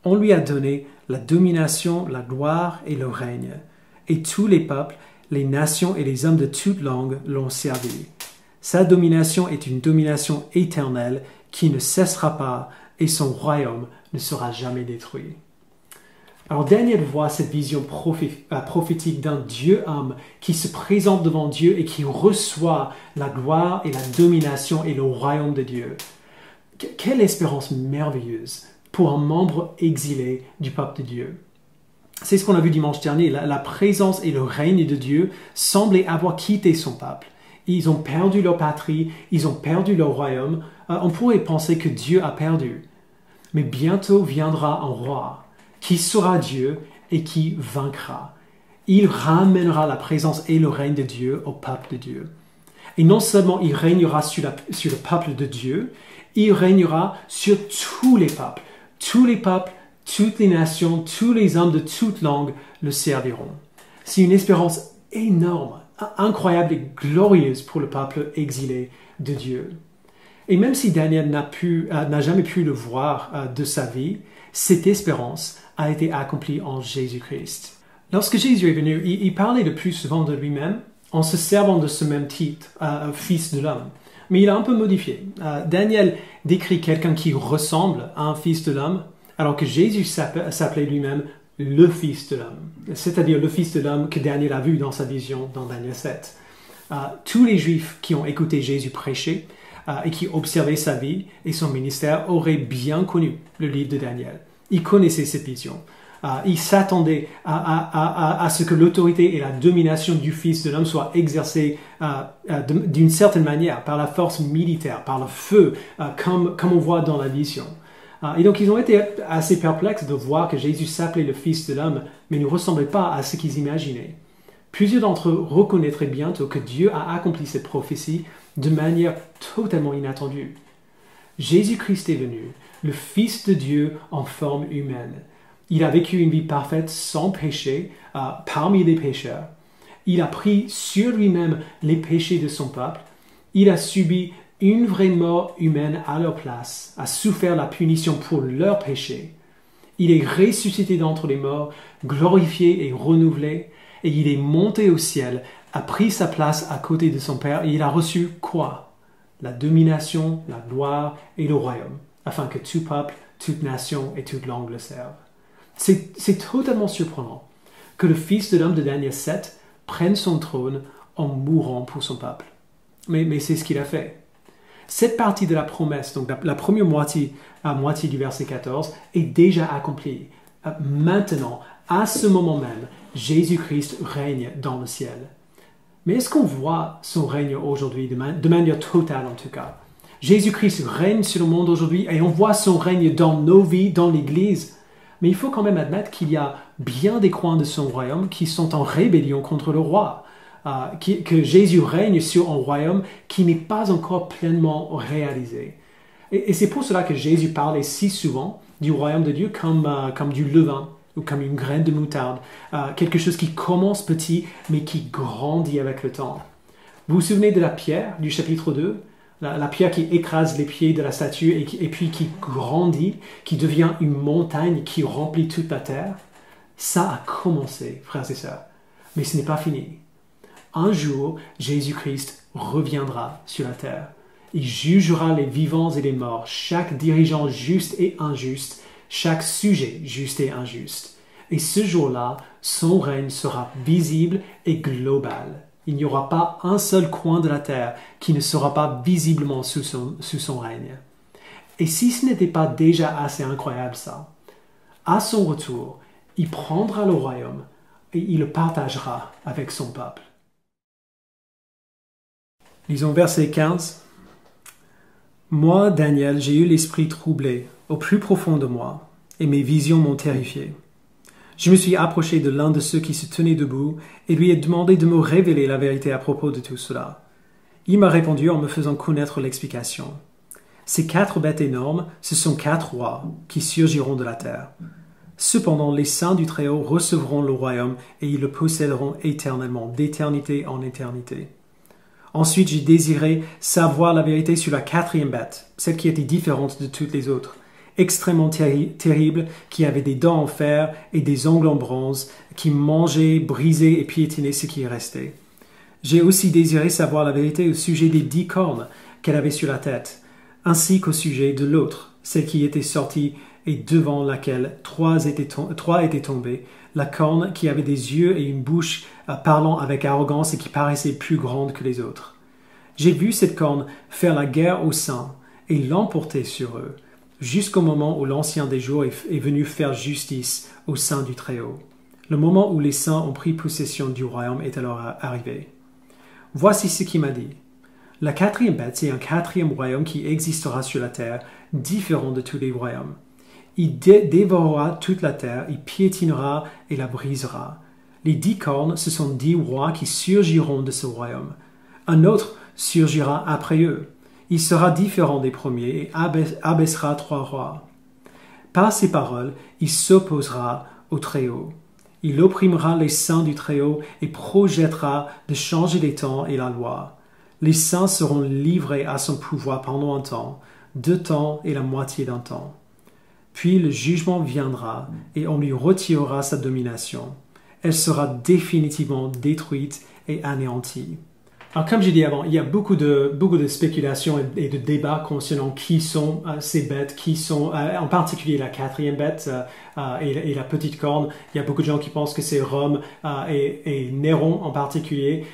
On lui a donné la domination, la gloire et le règne. Et tous les peuples, les nations et les hommes de toute langue l'ont servi. Sa domination est une domination éternelle qui ne cessera pas et son royaume ne sera jamais détruit. Alors Daniel voit cette vision prophétique d'un Dieu-homme qui se présente devant Dieu et qui reçoit la gloire et la domination et le royaume de Dieu. Quelle espérance merveilleuse pour un membre exilé du peuple de Dieu. c'est ce qu'on a vu dimanche dernier, la présence et le règne de Dieu semblaient avoir quitté son peuple. Ils ont perdu leur patrie, ils ont perdu leur royaume. On pourrait penser que Dieu a perdu. Mais bientôt viendra un roi qui sera Dieu et qui vaincra. Il ramènera la présence et le règne de Dieu au peuple de Dieu. Et non seulement il régnera sur le peuple de Dieu, il régnera sur tous les peuples, toutes les nations, tous les hommes de toutes langues le serviront. C'est une espérance énorme, incroyable et glorieuse pour le peuple exilé de Dieu. Et même si Daniel n'a jamais pu le voir de sa vie, cette espérance a été accomplie en Jésus-Christ. Lorsque Jésus est venu, il parlait le plus souvent de lui-même en se servant de ce même titre, Fils de l'homme. Mais il a un peu modifié. Daniel décrit quelqu'un qui ressemble à un Fils de l'homme, alors que Jésus s'appelait lui-même le Fils de l'homme, c'est-à-dire le Fils de l'homme que Daniel a vu dans sa vision dans Daniel 7. Tous les Juifs qui ont écouté Jésus prêcher et qui observaient sa vie et son ministère auraient bien connu le livre de Daniel. Ils connaissaient cette vision. Ils s'attendaient à ce que l'autorité et la domination du Fils de l'homme soient exercées d'une certaine manière, par la force militaire, par le feu, comme on voit dans la vision. Et donc ils ont été assez perplexes de voir que Jésus s'appelait le Fils de l'homme, mais ne ressemblait pas à ce qu'ils imaginaient. Plusieurs d'entre eux reconnaîtraient bientôt que Dieu a accompli cette prophétie de manière totalement inattendue. Jésus-Christ est venu, le Fils de Dieu en forme humaine. Il a vécu une vie parfaite sans péché, parmi les pécheurs. Il a pris sur lui-même les péchés de son peuple. Il a subi une vraie mort humaine à leur place, a souffert la punition pour leurs péchés. Il est ressuscité d'entre les morts, glorifié et renouvelé, et il est monté au ciel, a pris sa place à côté de son Père, et il a reçu quoi? La domination, la gloire et le royaume, afin que tout peuple, toute nation et toute langue le servent. C'est totalement surprenant que le Fils de l'homme de Daniel 7 prenne son trône en mourant pour son peuple. Mais c'est ce qu'il a fait. Cette partie de la promesse, donc la première moitié du verset 14, est déjà accomplie. Maintenant, à ce moment même, Jésus-Christ règne dans le ciel. Mais est-ce qu'on voit son règne aujourd'hui, de manière totale en tout cas? Jésus-Christ règne sur le monde aujourd'hui et on voit son règne dans nos vies, dans l'Église. Mais il faut quand même admettre qu'il y a bien des coins de son royaume qui sont en rébellion contre le roi. Que Jésus règne sur un royaume qui n'est pas encore pleinement réalisé. Et c'est pour cela que Jésus parlait si souvent du royaume de Dieu comme du levain ou comme une graine de moutarde, quelque chose qui commence petit mais qui grandit avec le temps. Vous vous souvenez de la pierre du chapitre 2 ? La pierre qui écrase les pieds de la statue et puis qui grandit, qui devient une montagne qui remplit toute la terre. Ça a commencé, frères et sœurs, mais ce n'est pas fini. Un jour, Jésus-Christ reviendra sur la terre. Il jugera les vivants et les morts, chaque dirigeant juste et injuste, chaque sujet juste et injuste. Et ce jour-là, son règne sera visible et global. Il n'y aura pas un seul coin de la terre qui ne sera pas visiblement sous son règne. Et si ce n'était pas déjà assez incroyable ça, à son retour, il prendra le royaume et il le partagera avec son peuple. Lisons verset 15. « Moi, Daniel, j'ai eu l'esprit troublé au plus profond de moi, et mes visions m'ont terrifié. Je me suis approché de l'un de ceux qui se tenaient debout et lui ai demandé de me révéler la vérité à propos de tout cela. Il m'a répondu en me faisant connaître l'explication. Ces 4 bêtes énormes, ce sont 4 rois qui surgiront de la terre. Cependant, les saints du Très-Haut recevront le royaume et ils le posséderont éternellement, d'éternité en éternité. Ensuite, j'ai désiré savoir la vérité sur la 4e bête, celle qui était différente de toutes les autres, extrêmement terrible, qui avait des dents en fer et des ongles en bronze, qui mangeait, brisait et piétinait ce qui restait. J'ai aussi désiré savoir la vérité au sujet des 10 cornes qu'elle avait sur la tête, ainsi qu'au sujet de l'autre, celle qui était sortie et devant laquelle 3 étaient tombés, la corne qui avait des yeux et une bouche parlant avec arrogance et qui paraissait plus grande que les autres. J'ai vu cette corne faire la guerre aux saints et l'emporter sur eux, jusqu'au moment où l'Ancien des jours est venu faire justice au sein du Très-Haut. Le moment où les saints ont pris possession du royaume est alors arrivé. Voici ce qu'il m'a dit. La quatrième bête, c'est un quatrième royaume qui existera sur la terre, différent de tous les royaumes. Il dévorera toute la terre, il piétinera et la brisera. Les 10 cornes, ce sont 10 rois qui surgiront de ce royaume. Un autre surgira après eux. Il sera différent des premiers et abaissera 3 rois. Par ces paroles, il s'opposera au Très-Haut. Il opprimera les saints du Très-Haut et projettera de changer les temps et la loi. Les saints seront livrés à son pouvoir pendant un temps, 2 temps et la moitié d'un temps. Puis le jugement viendra et on lui retirera sa domination. Elle sera définitivement détruite et anéantie. Alors, comme j'ai dit avant, il y a beaucoup de spéculations et de débats concernant qui sont ces bêtes, qui sont en particulier la quatrième bête et la petite corne. Il y a beaucoup de gens qui pensent que c'est Rome et Néron en particulier.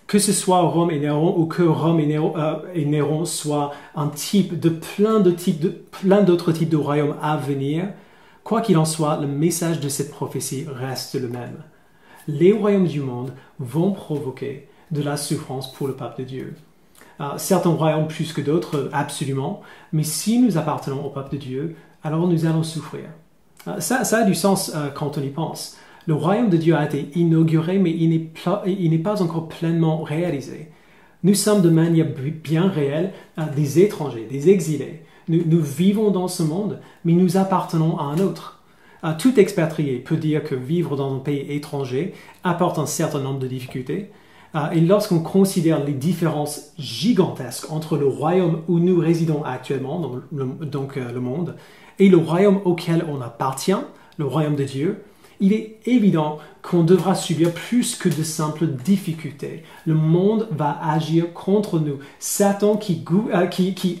Que ce soit Rome et Néron ou que Rome et Néron soient un type de plein d'autres types de royaumes à venir, quoi qu'il en soit, le message de cette prophétie reste le même. Les royaumes du monde vont provoquer de la souffrance pour le peuple de Dieu. Certains royaumes plus que d'autres, absolument, mais si nous appartenons au peuple de Dieu, alors nous allons souffrir. Ça a du sens quand on y pense. Le royaume de Dieu a été inauguré, mais il n'est pas encore pleinement réalisé. Nous sommes de manière bien réelle des étrangers, des exilés. Nous vivons dans ce monde, mais nous appartenons à un autre. Tout expatrié peut dire que vivre dans un pays étranger apporte un certain nombre de difficultés. Et lorsqu'on considère les différences gigantesques entre le royaume où nous résidons actuellement, donc le monde, et le royaume auquel on appartient, le royaume de Dieu, il est évident qu'on devra subir plus que de simples difficultés. Le monde va agir contre nous. Satan qui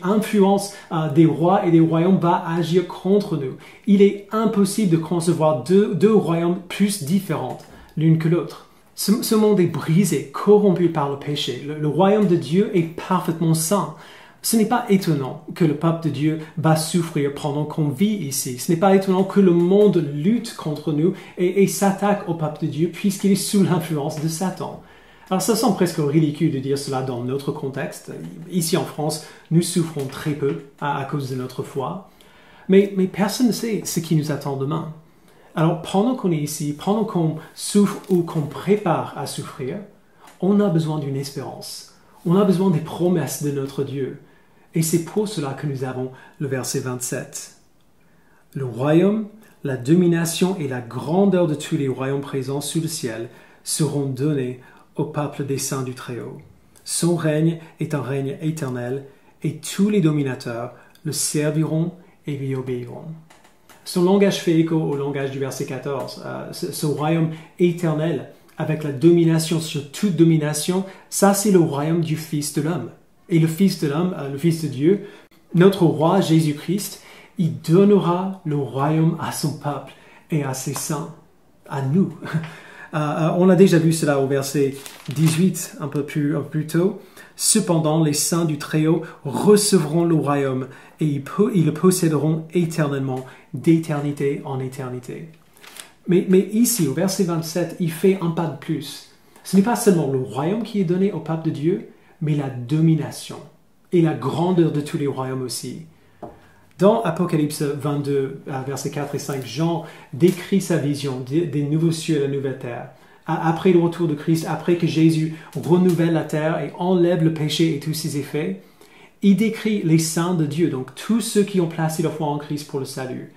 influence des rois et des royaumes va agir contre nous. Il est impossible de concevoir deux royaumes plus différents l'une que l'autre. Ce monde est brisé, corrompu par le péché. Le royaume de Dieu est parfaitement saint. Ce n'est pas étonnant que le peuple de Dieu va souffrir pendant qu'on vit ici. Ce n'est pas étonnant que le monde lutte contre nous et s'attaque au peuple de Dieu puisqu'il est sous l'influence de Satan. Alors ça semble presque ridicule de dire cela dans notre contexte. Ici en France, nous souffrons très peu à cause de notre foi. Mais personne ne sait ce qui nous attend demain. Alors pendant qu'on est ici, pendant qu'on souffre ou qu'on prépare à souffrir, on a besoin d'une espérance. On a besoin des promesses de notre Dieu. Et c'est pour cela que nous avons le verset 27. Le royaume, la domination et la grandeur de tous les royaumes présents sous le ciel seront donnés au peuple des saints du Très-Haut. Son règne est un règne éternel et tous les dominateurs le serviront et lui obéiront. Son langage fait écho au langage du verset 14. Ce royaume éternel avec la domination sur toute domination, ça c'est le royaume du Fils de l'homme. Et le Fils de l'homme, le Fils de Dieu, notre roi Jésus-Christ, il donnera le royaume à son peuple et à ses saints, à nous. On a déjà vu cela au verset 18, un peu plus tôt. Cependant, les saints du Très-Haut recevront le royaume et ils le posséderont éternellement, d'éternité en éternité. Mais ici, au verset 27, il fait un pas de plus. Ce n'est pas seulement le royaume qui est donné au peuple de Dieu, mais la domination et la grandeur de tous les royaumes aussi. Dans Apocalypse 22, versets 4 et 5, Jean décrit sa vision des nouveaux cieux et la nouvelle terre. Après le retour de Christ, après que Jésus renouvelle la terre et enlève le péché et tous ses effets, il décrit les saints de Dieu, donc tous ceux qui ont placé leur foi en Christ pour le salut.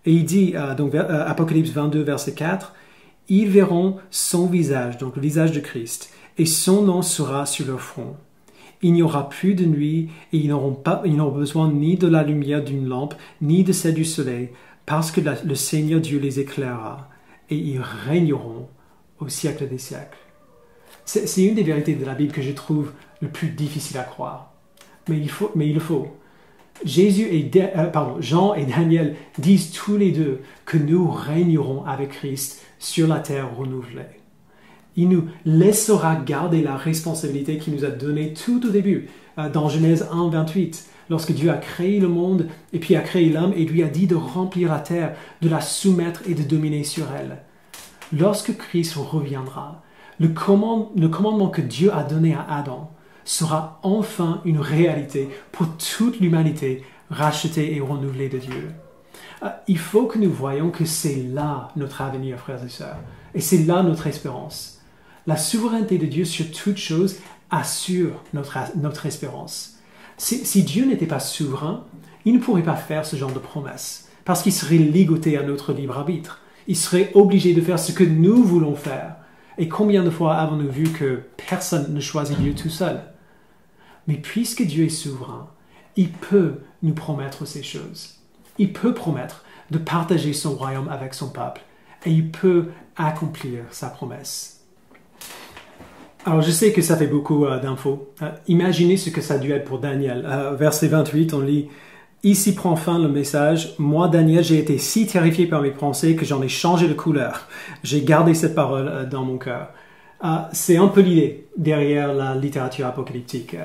Et il dit, Apocalypse 22, verset 4, « Ils verront son visage, donc le visage de Christ, et son nom sera sur leur front. Il n'y aura plus de nuit, et ils n'auront besoin ni de la lumière d'une lampe, ni de celle du soleil, parce que le Seigneur Dieu les éclairera, et ils régneront au siècle des siècles. » C'est une des vérités de la Bible que je trouve le plus difficile à croire. Mais il le faut. Jean et Daniel disent tous les deux que nous régnerons avec Christ sur la terre renouvelée. Il nous laissera garder la responsabilité qu'il nous a donnée tout au début, dans Genèse 1, 28, lorsque Dieu a créé le monde et puis a créé l'homme et lui a dit de remplir la terre, de la soumettre et de dominer sur elle. lorsque Christ reviendra, le commandement que Dieu a donné à Adam sera enfin une réalité pour toute l'humanité rachetée et renouvelée de Dieu. Il faut que nous voyions que c'est là notre avenir, frères et sœurs, et c'est là notre espérance. La souveraineté de Dieu sur toute chose assure notre espérance. Si Dieu n'était pas souverain, il ne pourrait pas faire ce genre de promesses, parce qu'il serait ligoté à notre libre arbitre. Il serait obligé de faire ce que nous voulons faire. Et combien de fois avons-nous vu que personne ne choisit Dieu tout seul? Mais puisque Dieu est souverain, il peut nous promettre ces choses. Il peut promettre de partager son royaume avec son peuple, et il peut accomplir sa promesse. Alors, je sais que ça fait beaucoup d'infos. Imaginez ce que ça a dû être pour Daniel. Verset 28, on lit « Ici prend fin le message. Moi, Daniel, j'ai été si terrifié par mes pensées que j'en ai changé de couleur. J'ai gardé cette parole dans mon cœur. » C'est un peu l'idée derrière la littérature apocalyptique.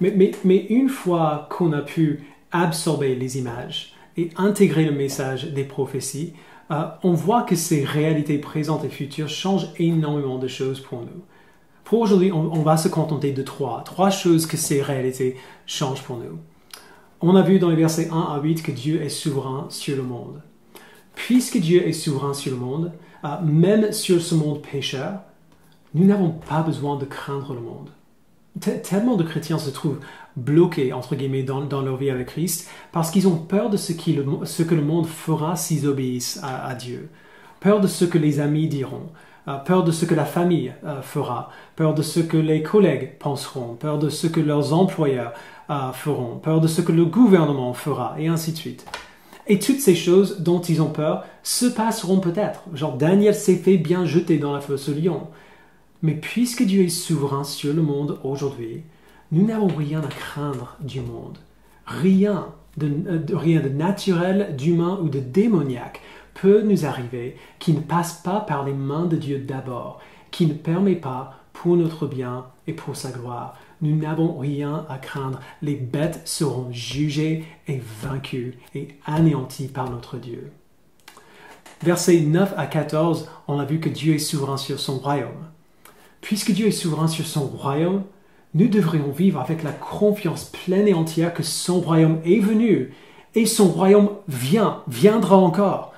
Mais une fois qu'on a pu absorber les images et intégrer le message des prophéties, on voit que ces réalités présentes et futures changent énormément de choses pour nous. Pour aujourd'hui, on va se contenter de trois choses que ces réalités changent pour nous. On a vu dans les versets 1 à 8 que Dieu est souverain sur le monde. Puisque Dieu est souverain sur le monde, même sur ce monde pécheur, nous n'avons pas besoin de craindre le monde. Tellement de chrétiens se trouvent bloqués, entre guillemets, dans leur vie avec Christ parce qu'ils ont peur de ce que le monde fera s'ils obéissent à Dieu. Peur de ce que les amis diront. Peur de ce que la famille fera, peur de ce que les collègues penseront, peur de ce que leurs employeurs feront, peur de ce que le gouvernement fera, et ainsi de suite. Et toutes ces choses dont ils ont peur se passeront peut-être. Genre Daniel s'est fait bien jeter dans la fosse au lion. Mais puisque Dieu est souverain sur le monde aujourd'hui, nous n'avons rien à craindre du monde. Rien de naturel, d'humain ou de démoniaque peut nous arriver qui ne passe pas par les mains de Dieu d'abord, qui ne permet pas pour notre bien et pour sa gloire. Nous n'avons rien à craindre. Les bêtes seront jugées et vaincues et anéanties par notre Dieu. Versets 9 à 14, on a vu que Dieu est souverain sur son royaume. Puisque Dieu est souverain sur son royaume, nous devrions vivre avec la confiance pleine et entière que son royaume est venu et son royaume viendra encore.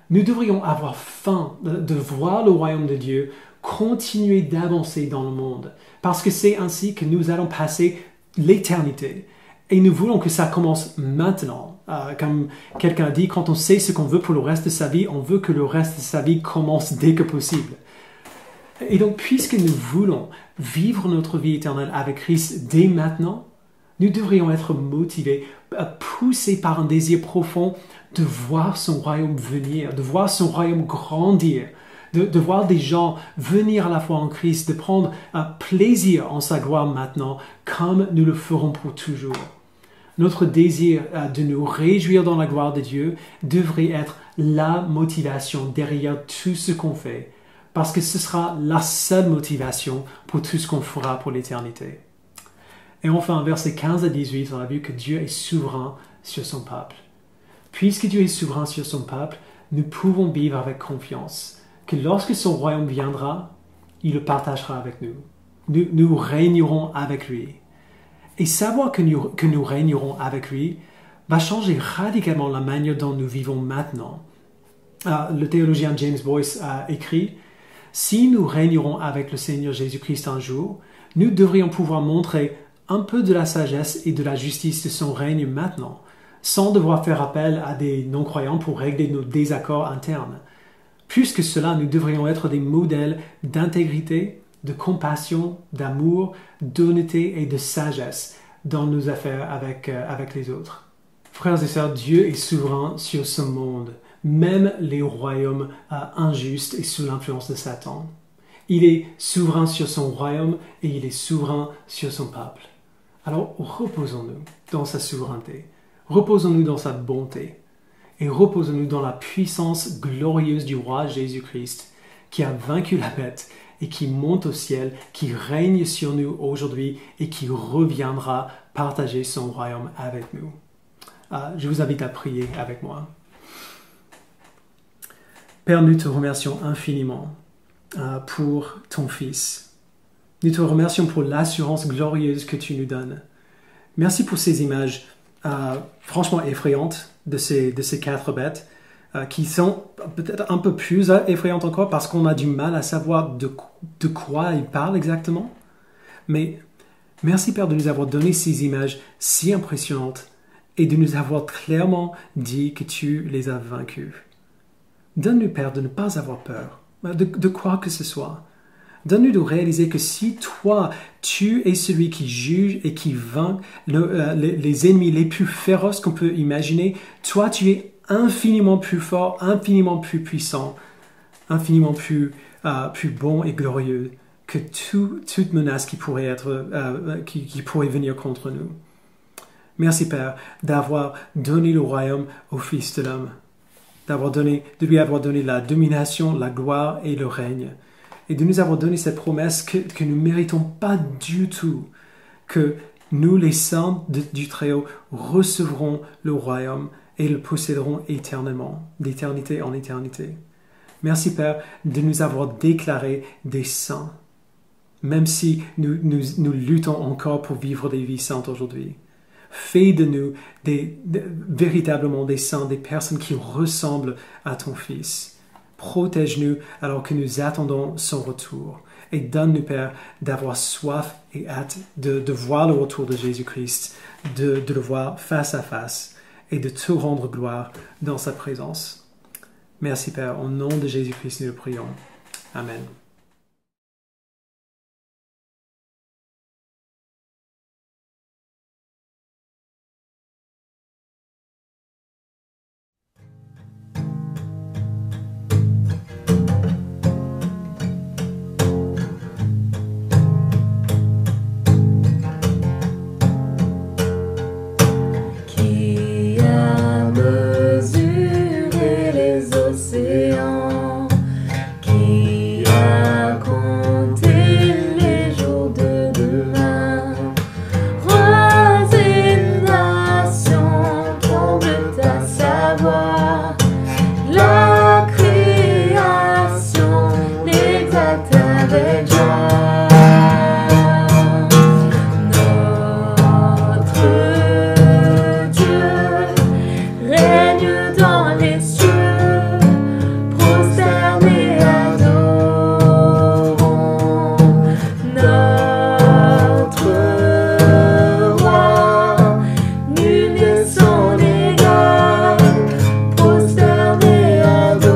Nous devrions avoir faim de voir le royaume de Dieu continuer d'avancer dans le monde, parce que c'est ainsi que nous allons passer l'éternité. Et nous voulons que ça commence maintenant. Comme quelqu'un a dit, quand on sait ce qu'on veut pour le reste de sa vie, on veut que le reste de sa vie commence dès que possible. Et donc, puisque nous voulons vivre notre vie éternelle avec Christ dès maintenant, nous devrions être motivés, poussés par un désir profond de voir son royaume venir, de voir son royaume grandir, de voir des gens venir à la foi en Christ, de prendre plaisir en sa gloire maintenant, comme nous le ferons pour toujours. Notre désir de nous réjouir dans la gloire de Dieu devrait être la motivation derrière tout ce qu'on fait, parce que ce sera la seule motivation pour tout ce qu'on fera pour l'éternité. Et enfin, versets 15 à 18, on a vu que Dieu est souverain sur son peuple. Puisque Dieu est souverain sur son peuple, nous pouvons vivre avec confiance que lorsque son royaume viendra, il le partagera avec nous. Nous régnerons avec lui. Et savoir que nous régnerons avec lui va changer radicalement la manière dont nous vivons maintenant. Le théologien James Boyce a écrit « Si nous régnerons avec le Seigneur Jésus-Christ un jour, nous devrions pouvoir montrer un peu de la sagesse et de la justice de son règne maintenant, sans devoir faire appel à des non-croyants pour régler nos désaccords internes. Plus que cela, nous devrions être des modèles d'intégrité, de compassion, d'amour, d'honnêteté et de sagesse dans nos affaires avec les autres. Frères et sœurs, Dieu est souverain sur ce monde, même les royaumes injustes et sous l'influence de Satan. Il est souverain sur son royaume et il est souverain sur son peuple. Alors reposons-nous dans sa souveraineté, reposons-nous dans sa bonté et reposons-nous dans la puissance glorieuse du roi Jésus-Christ qui a vaincu la bête et qui monte au ciel, qui règne sur nous aujourd'hui et qui reviendra partager son royaume avec nous. Je vous invite à prier avec moi. Père, nous te remercions infiniment pour ton Fils. Nous te remercions pour l'assurance glorieuse que tu nous donnes. Merci pour ces images franchement effrayantes de ces 4 bêtes qui sont peut-être un peu plus effrayantes encore parce qu'on a du mal à savoir de quoi ils parlent exactement. Mais merci Père de nous avoir donné ces images si impressionnantes et de nous avoir clairement dit que tu les as vaincus. Donne-nous Père de ne pas avoir peur de quoi que ce soit. Donne-nous de réaliser que si toi, tu es celui qui juge et qui vainc les ennemis les plus féroces qu'on peut imaginer, toi, tu es infiniment plus fort, infiniment plus puissant, infiniment plus bon et glorieux que toute menace qui pourrait venir contre nous. Merci Père d'avoir donné le royaume au Fils de l'homme, de lui avoir donné la domination, la gloire et le règne. Et de nous avoir donné cette promesse que nous ne méritons pas du tout, que nous, les saints du Très-Haut, recevrons le royaume et le posséderons éternellement, d'éternité en éternité. Merci Père de nous avoir déclarés des saints, même si nous luttons encore pour vivre des vies saintes aujourd'hui. Fais de nous véritablement des saints, des personnes qui ressemblent à ton Fils. Protège-nous alors que nous attendons son retour. Et donne-nous, Père, d'avoir soif et hâte de voir le retour de Jésus-Christ, de le voir face à face et de te rendre gloire dans sa présence. Merci, Père. Au nom de Jésus-Christ, nous le prions. Amen. Qui a mesuré les océans, qui a compté les jours de demain. Rois et nations tremblent à sa voix, la création l'exalte avec joie. Règne dans les cieux, prosternés adorons notre roi, nul n'est son égal, prosternés adorons-le.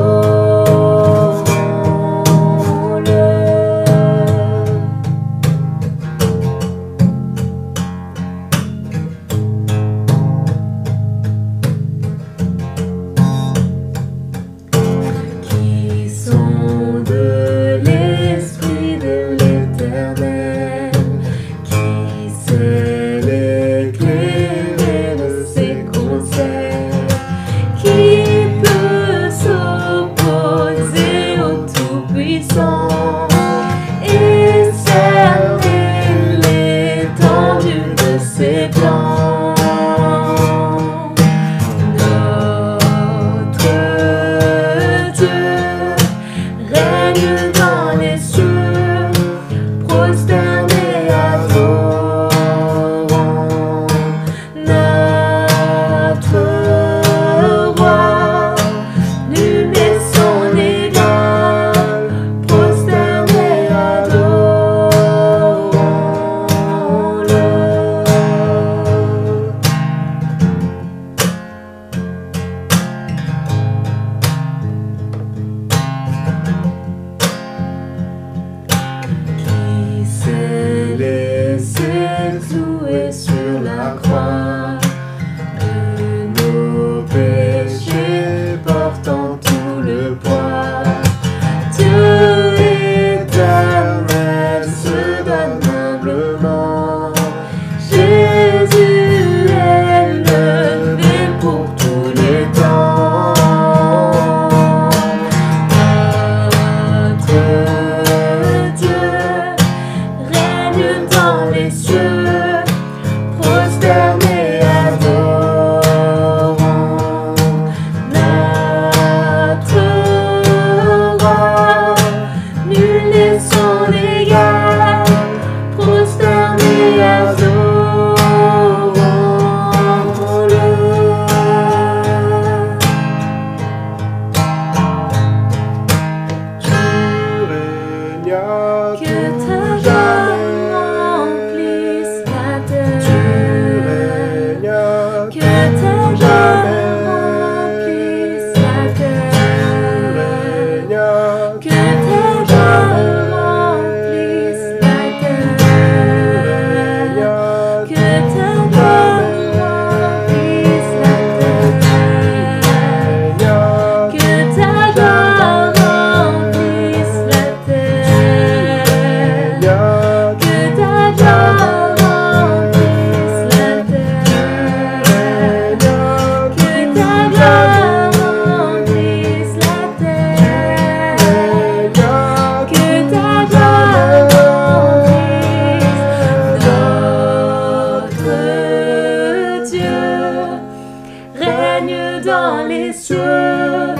dans les cieux,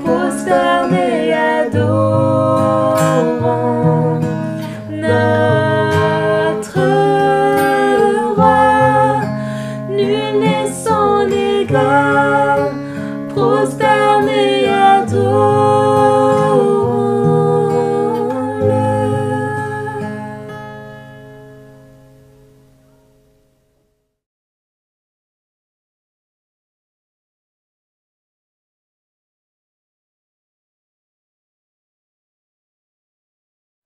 prosternés adorons notre roi. Nul n'est son égal, prosternés adorons-le.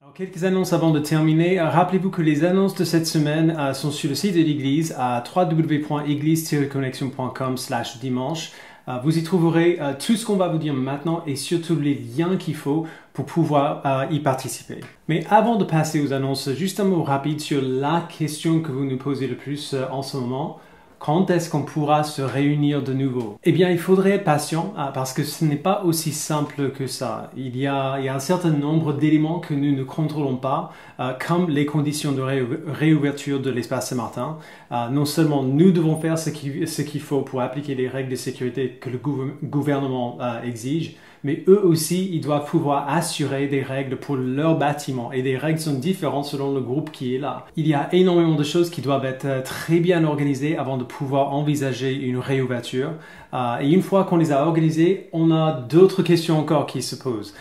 Alors, quelques annonces avant de terminer. Rappelez-vous que les annonces de cette semaine sont sur le site de l'Église à www.église-connexion.com/dimanche. Vous y trouverez tout ce qu'on va vous dire maintenant et surtout les liens qu'il faut pour pouvoir y participer. Mais avant de passer aux annonces, juste un mot rapide sur la question que vous nous posez le plus en ce moment. Quand est-ce qu'on pourra se réunir de nouveau? Eh bien, il faudrait être patient parce que ce n'est pas aussi simple que ça. Il y a un certain nombre d'éléments que nous ne contrôlons pas, comme les conditions de réouverture de l'espace Saint-Martin. Non seulement nous devons faire ce qu'il faut pour appliquer les règles de sécurité que le gouvernement exige, mais eux aussi, ils doivent pouvoir assurer des règles pour leur bâtiment. Et les règles sont différentes selon le groupe qui est là. Il y a énormément de choses qui doivent être très bien organisées avant de pouvoir envisager une réouverture. Et une fois qu'on les a organisées, on a d'autres questions encore qui se posent.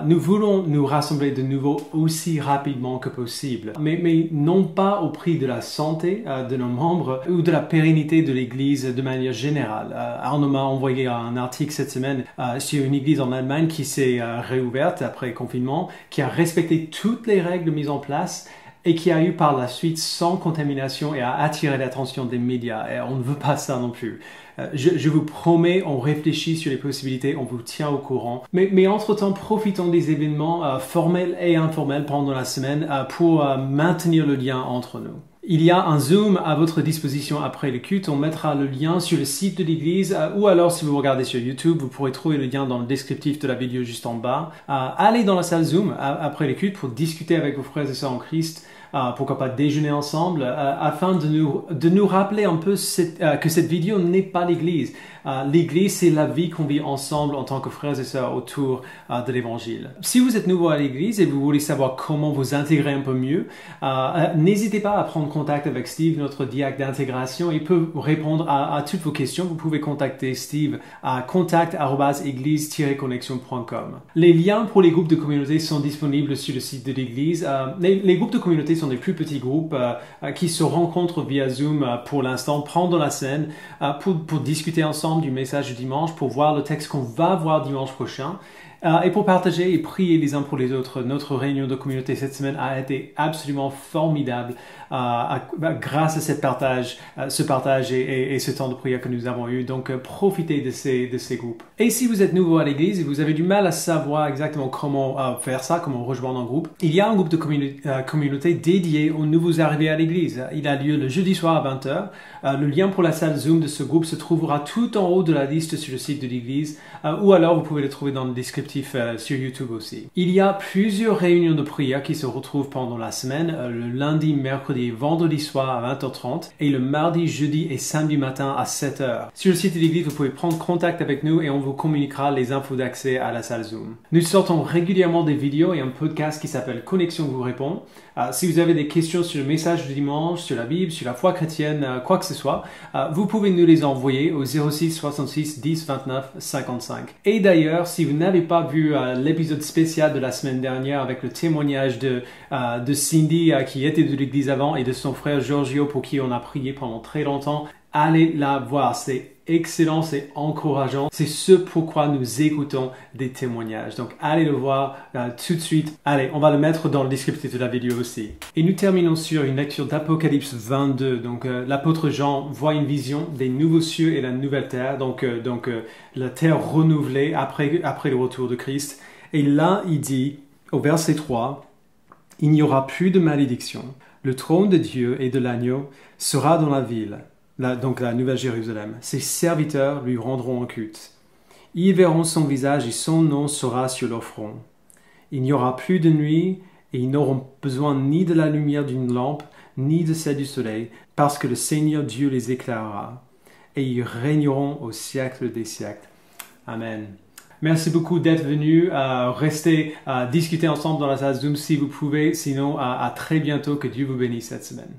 Nous voulons nous rassembler de nouveau aussi rapidement que possible, mais non pas au prix de la santé de nos membres ou de la pérennité de l'Église de manière générale. Arnaud m'a envoyé un article cette semaine sur une église en Allemagne qui s'est réouverte après le confinement, qui a respecté toutes les règles mises en place et qui a eu par la suite sans contamination et a attiré l'attention des médias. Et on ne veut pas ça non plus. Je vous promets, on réfléchit sur les possibilités, on vous tient au courant. Mais entre-temps, profitons des événements formels et informels pendant la semaine pour maintenir le lien entre nous. Il y a un Zoom à votre disposition après le culte. On mettra le lien sur le site de l'église ou alors si vous regardez sur YouTube, vous pourrez trouver le lien dans le descriptif de la vidéo juste en bas. Allez dans la salle Zoom après le culte pour discuter avec vos frères et sœurs en Christ. Pourquoi pas déjeuner ensemble afin de nous rappeler un peu que cette vidéo n'est pas l'Église. L'Église, c'est la vie qu'on vit ensemble en tant que frères et sœurs autour de l'Évangile. Si vous êtes nouveau à l'Église et vous voulez savoir comment vous intégrer un peu mieux, n'hésitez pas à prendre contact avec Steve, notre diacre d'intégration. Il peut répondre à toutes vos questions. Vous pouvez contacter Steve à contact@église-connexion.com. Les liens pour les groupes de communauté sont disponibles sur le site de l'Église. Les groupes de communauté sont des plus petits groupes qui se rencontrent via Zoom pour l'instant pendant la semaine pour discuter ensemble du message du dimanche, pour voir le texte qu'on va voir dimanche prochain et pour partager et prier les uns pour les autres. Notre réunion de communauté cette semaine a été absolument formidable grâce à ce partage et ce temps de prière que nous avons eu. Donc profitez de ces groupes. Et si vous êtes nouveau à l'église et vous avez du mal à savoir exactement comment faire ça, comment rejoindre un groupe, il y a un groupe de communauté dédié aux nouveaux arrivés à l'église. Il a lieu le jeudi soir à 20h. Le lien pour la salle Zoom de ce groupe se trouvera tout en haut de la liste sur le site de l'église ou alors vous pouvez le trouver dans le descriptif sur YouTube aussi. Il y a plusieurs réunions de prière qui se retrouvent pendant la semaine, le lundi, mercredi et vendredi soir à 20h30 et le mardi, jeudi et samedi matin à 7h. Sur le site de l'église, vous pouvez prendre contact avec nous et on vous communiquera les infos d'accès à la salle Zoom. Nous sortons régulièrement des vidéos et un podcast qui s'appelle Connexion vous répond. Si vous avez des questions sur le message du dimanche, sur la Bible, sur la foi chrétienne, quoi que ce soit, vous pouvez nous les envoyer au 06 66 10 29 55. Et d'ailleurs, si vous n'avez pas vu l'épisode spécial de la semaine dernière avec le témoignage de Cindy qui était de l'église avant et de son frère Giorgio pour qui on a prié pendant très longtemps, allez la voir, c'est excellent, c'est encourageant. C'est ce pourquoi nous écoutons des témoignages. Donc allez le voir tout de suite. Allez, on va le mettre dans le descriptif de la vidéo aussi. Et nous terminons sur une lecture d'Apocalypse 22. Donc l'apôtre Jean voit une vision des nouveaux cieux et la nouvelle terre. Donc la terre renouvelée après le retour de Christ. Et là, il dit au verset 3, « Il n'y aura plus de malédiction. Le trône de Dieu et de l'agneau sera dans la ville. » Donc la Nouvelle Jérusalem. Ses serviteurs lui rendront un culte. Ils verront son visage et son nom sera sur leur front. Il n'y aura plus de nuit et ils n'auront besoin ni de la lumière d'une lampe ni de celle du soleil parce que le Seigneur Dieu les éclairera. et ils régneront au siècle des siècles. Amen. Merci beaucoup d'être venu. Restez discuter ensemble dans la salle Zoom si vous pouvez. Sinon, à très bientôt. Que Dieu vous bénisse cette semaine.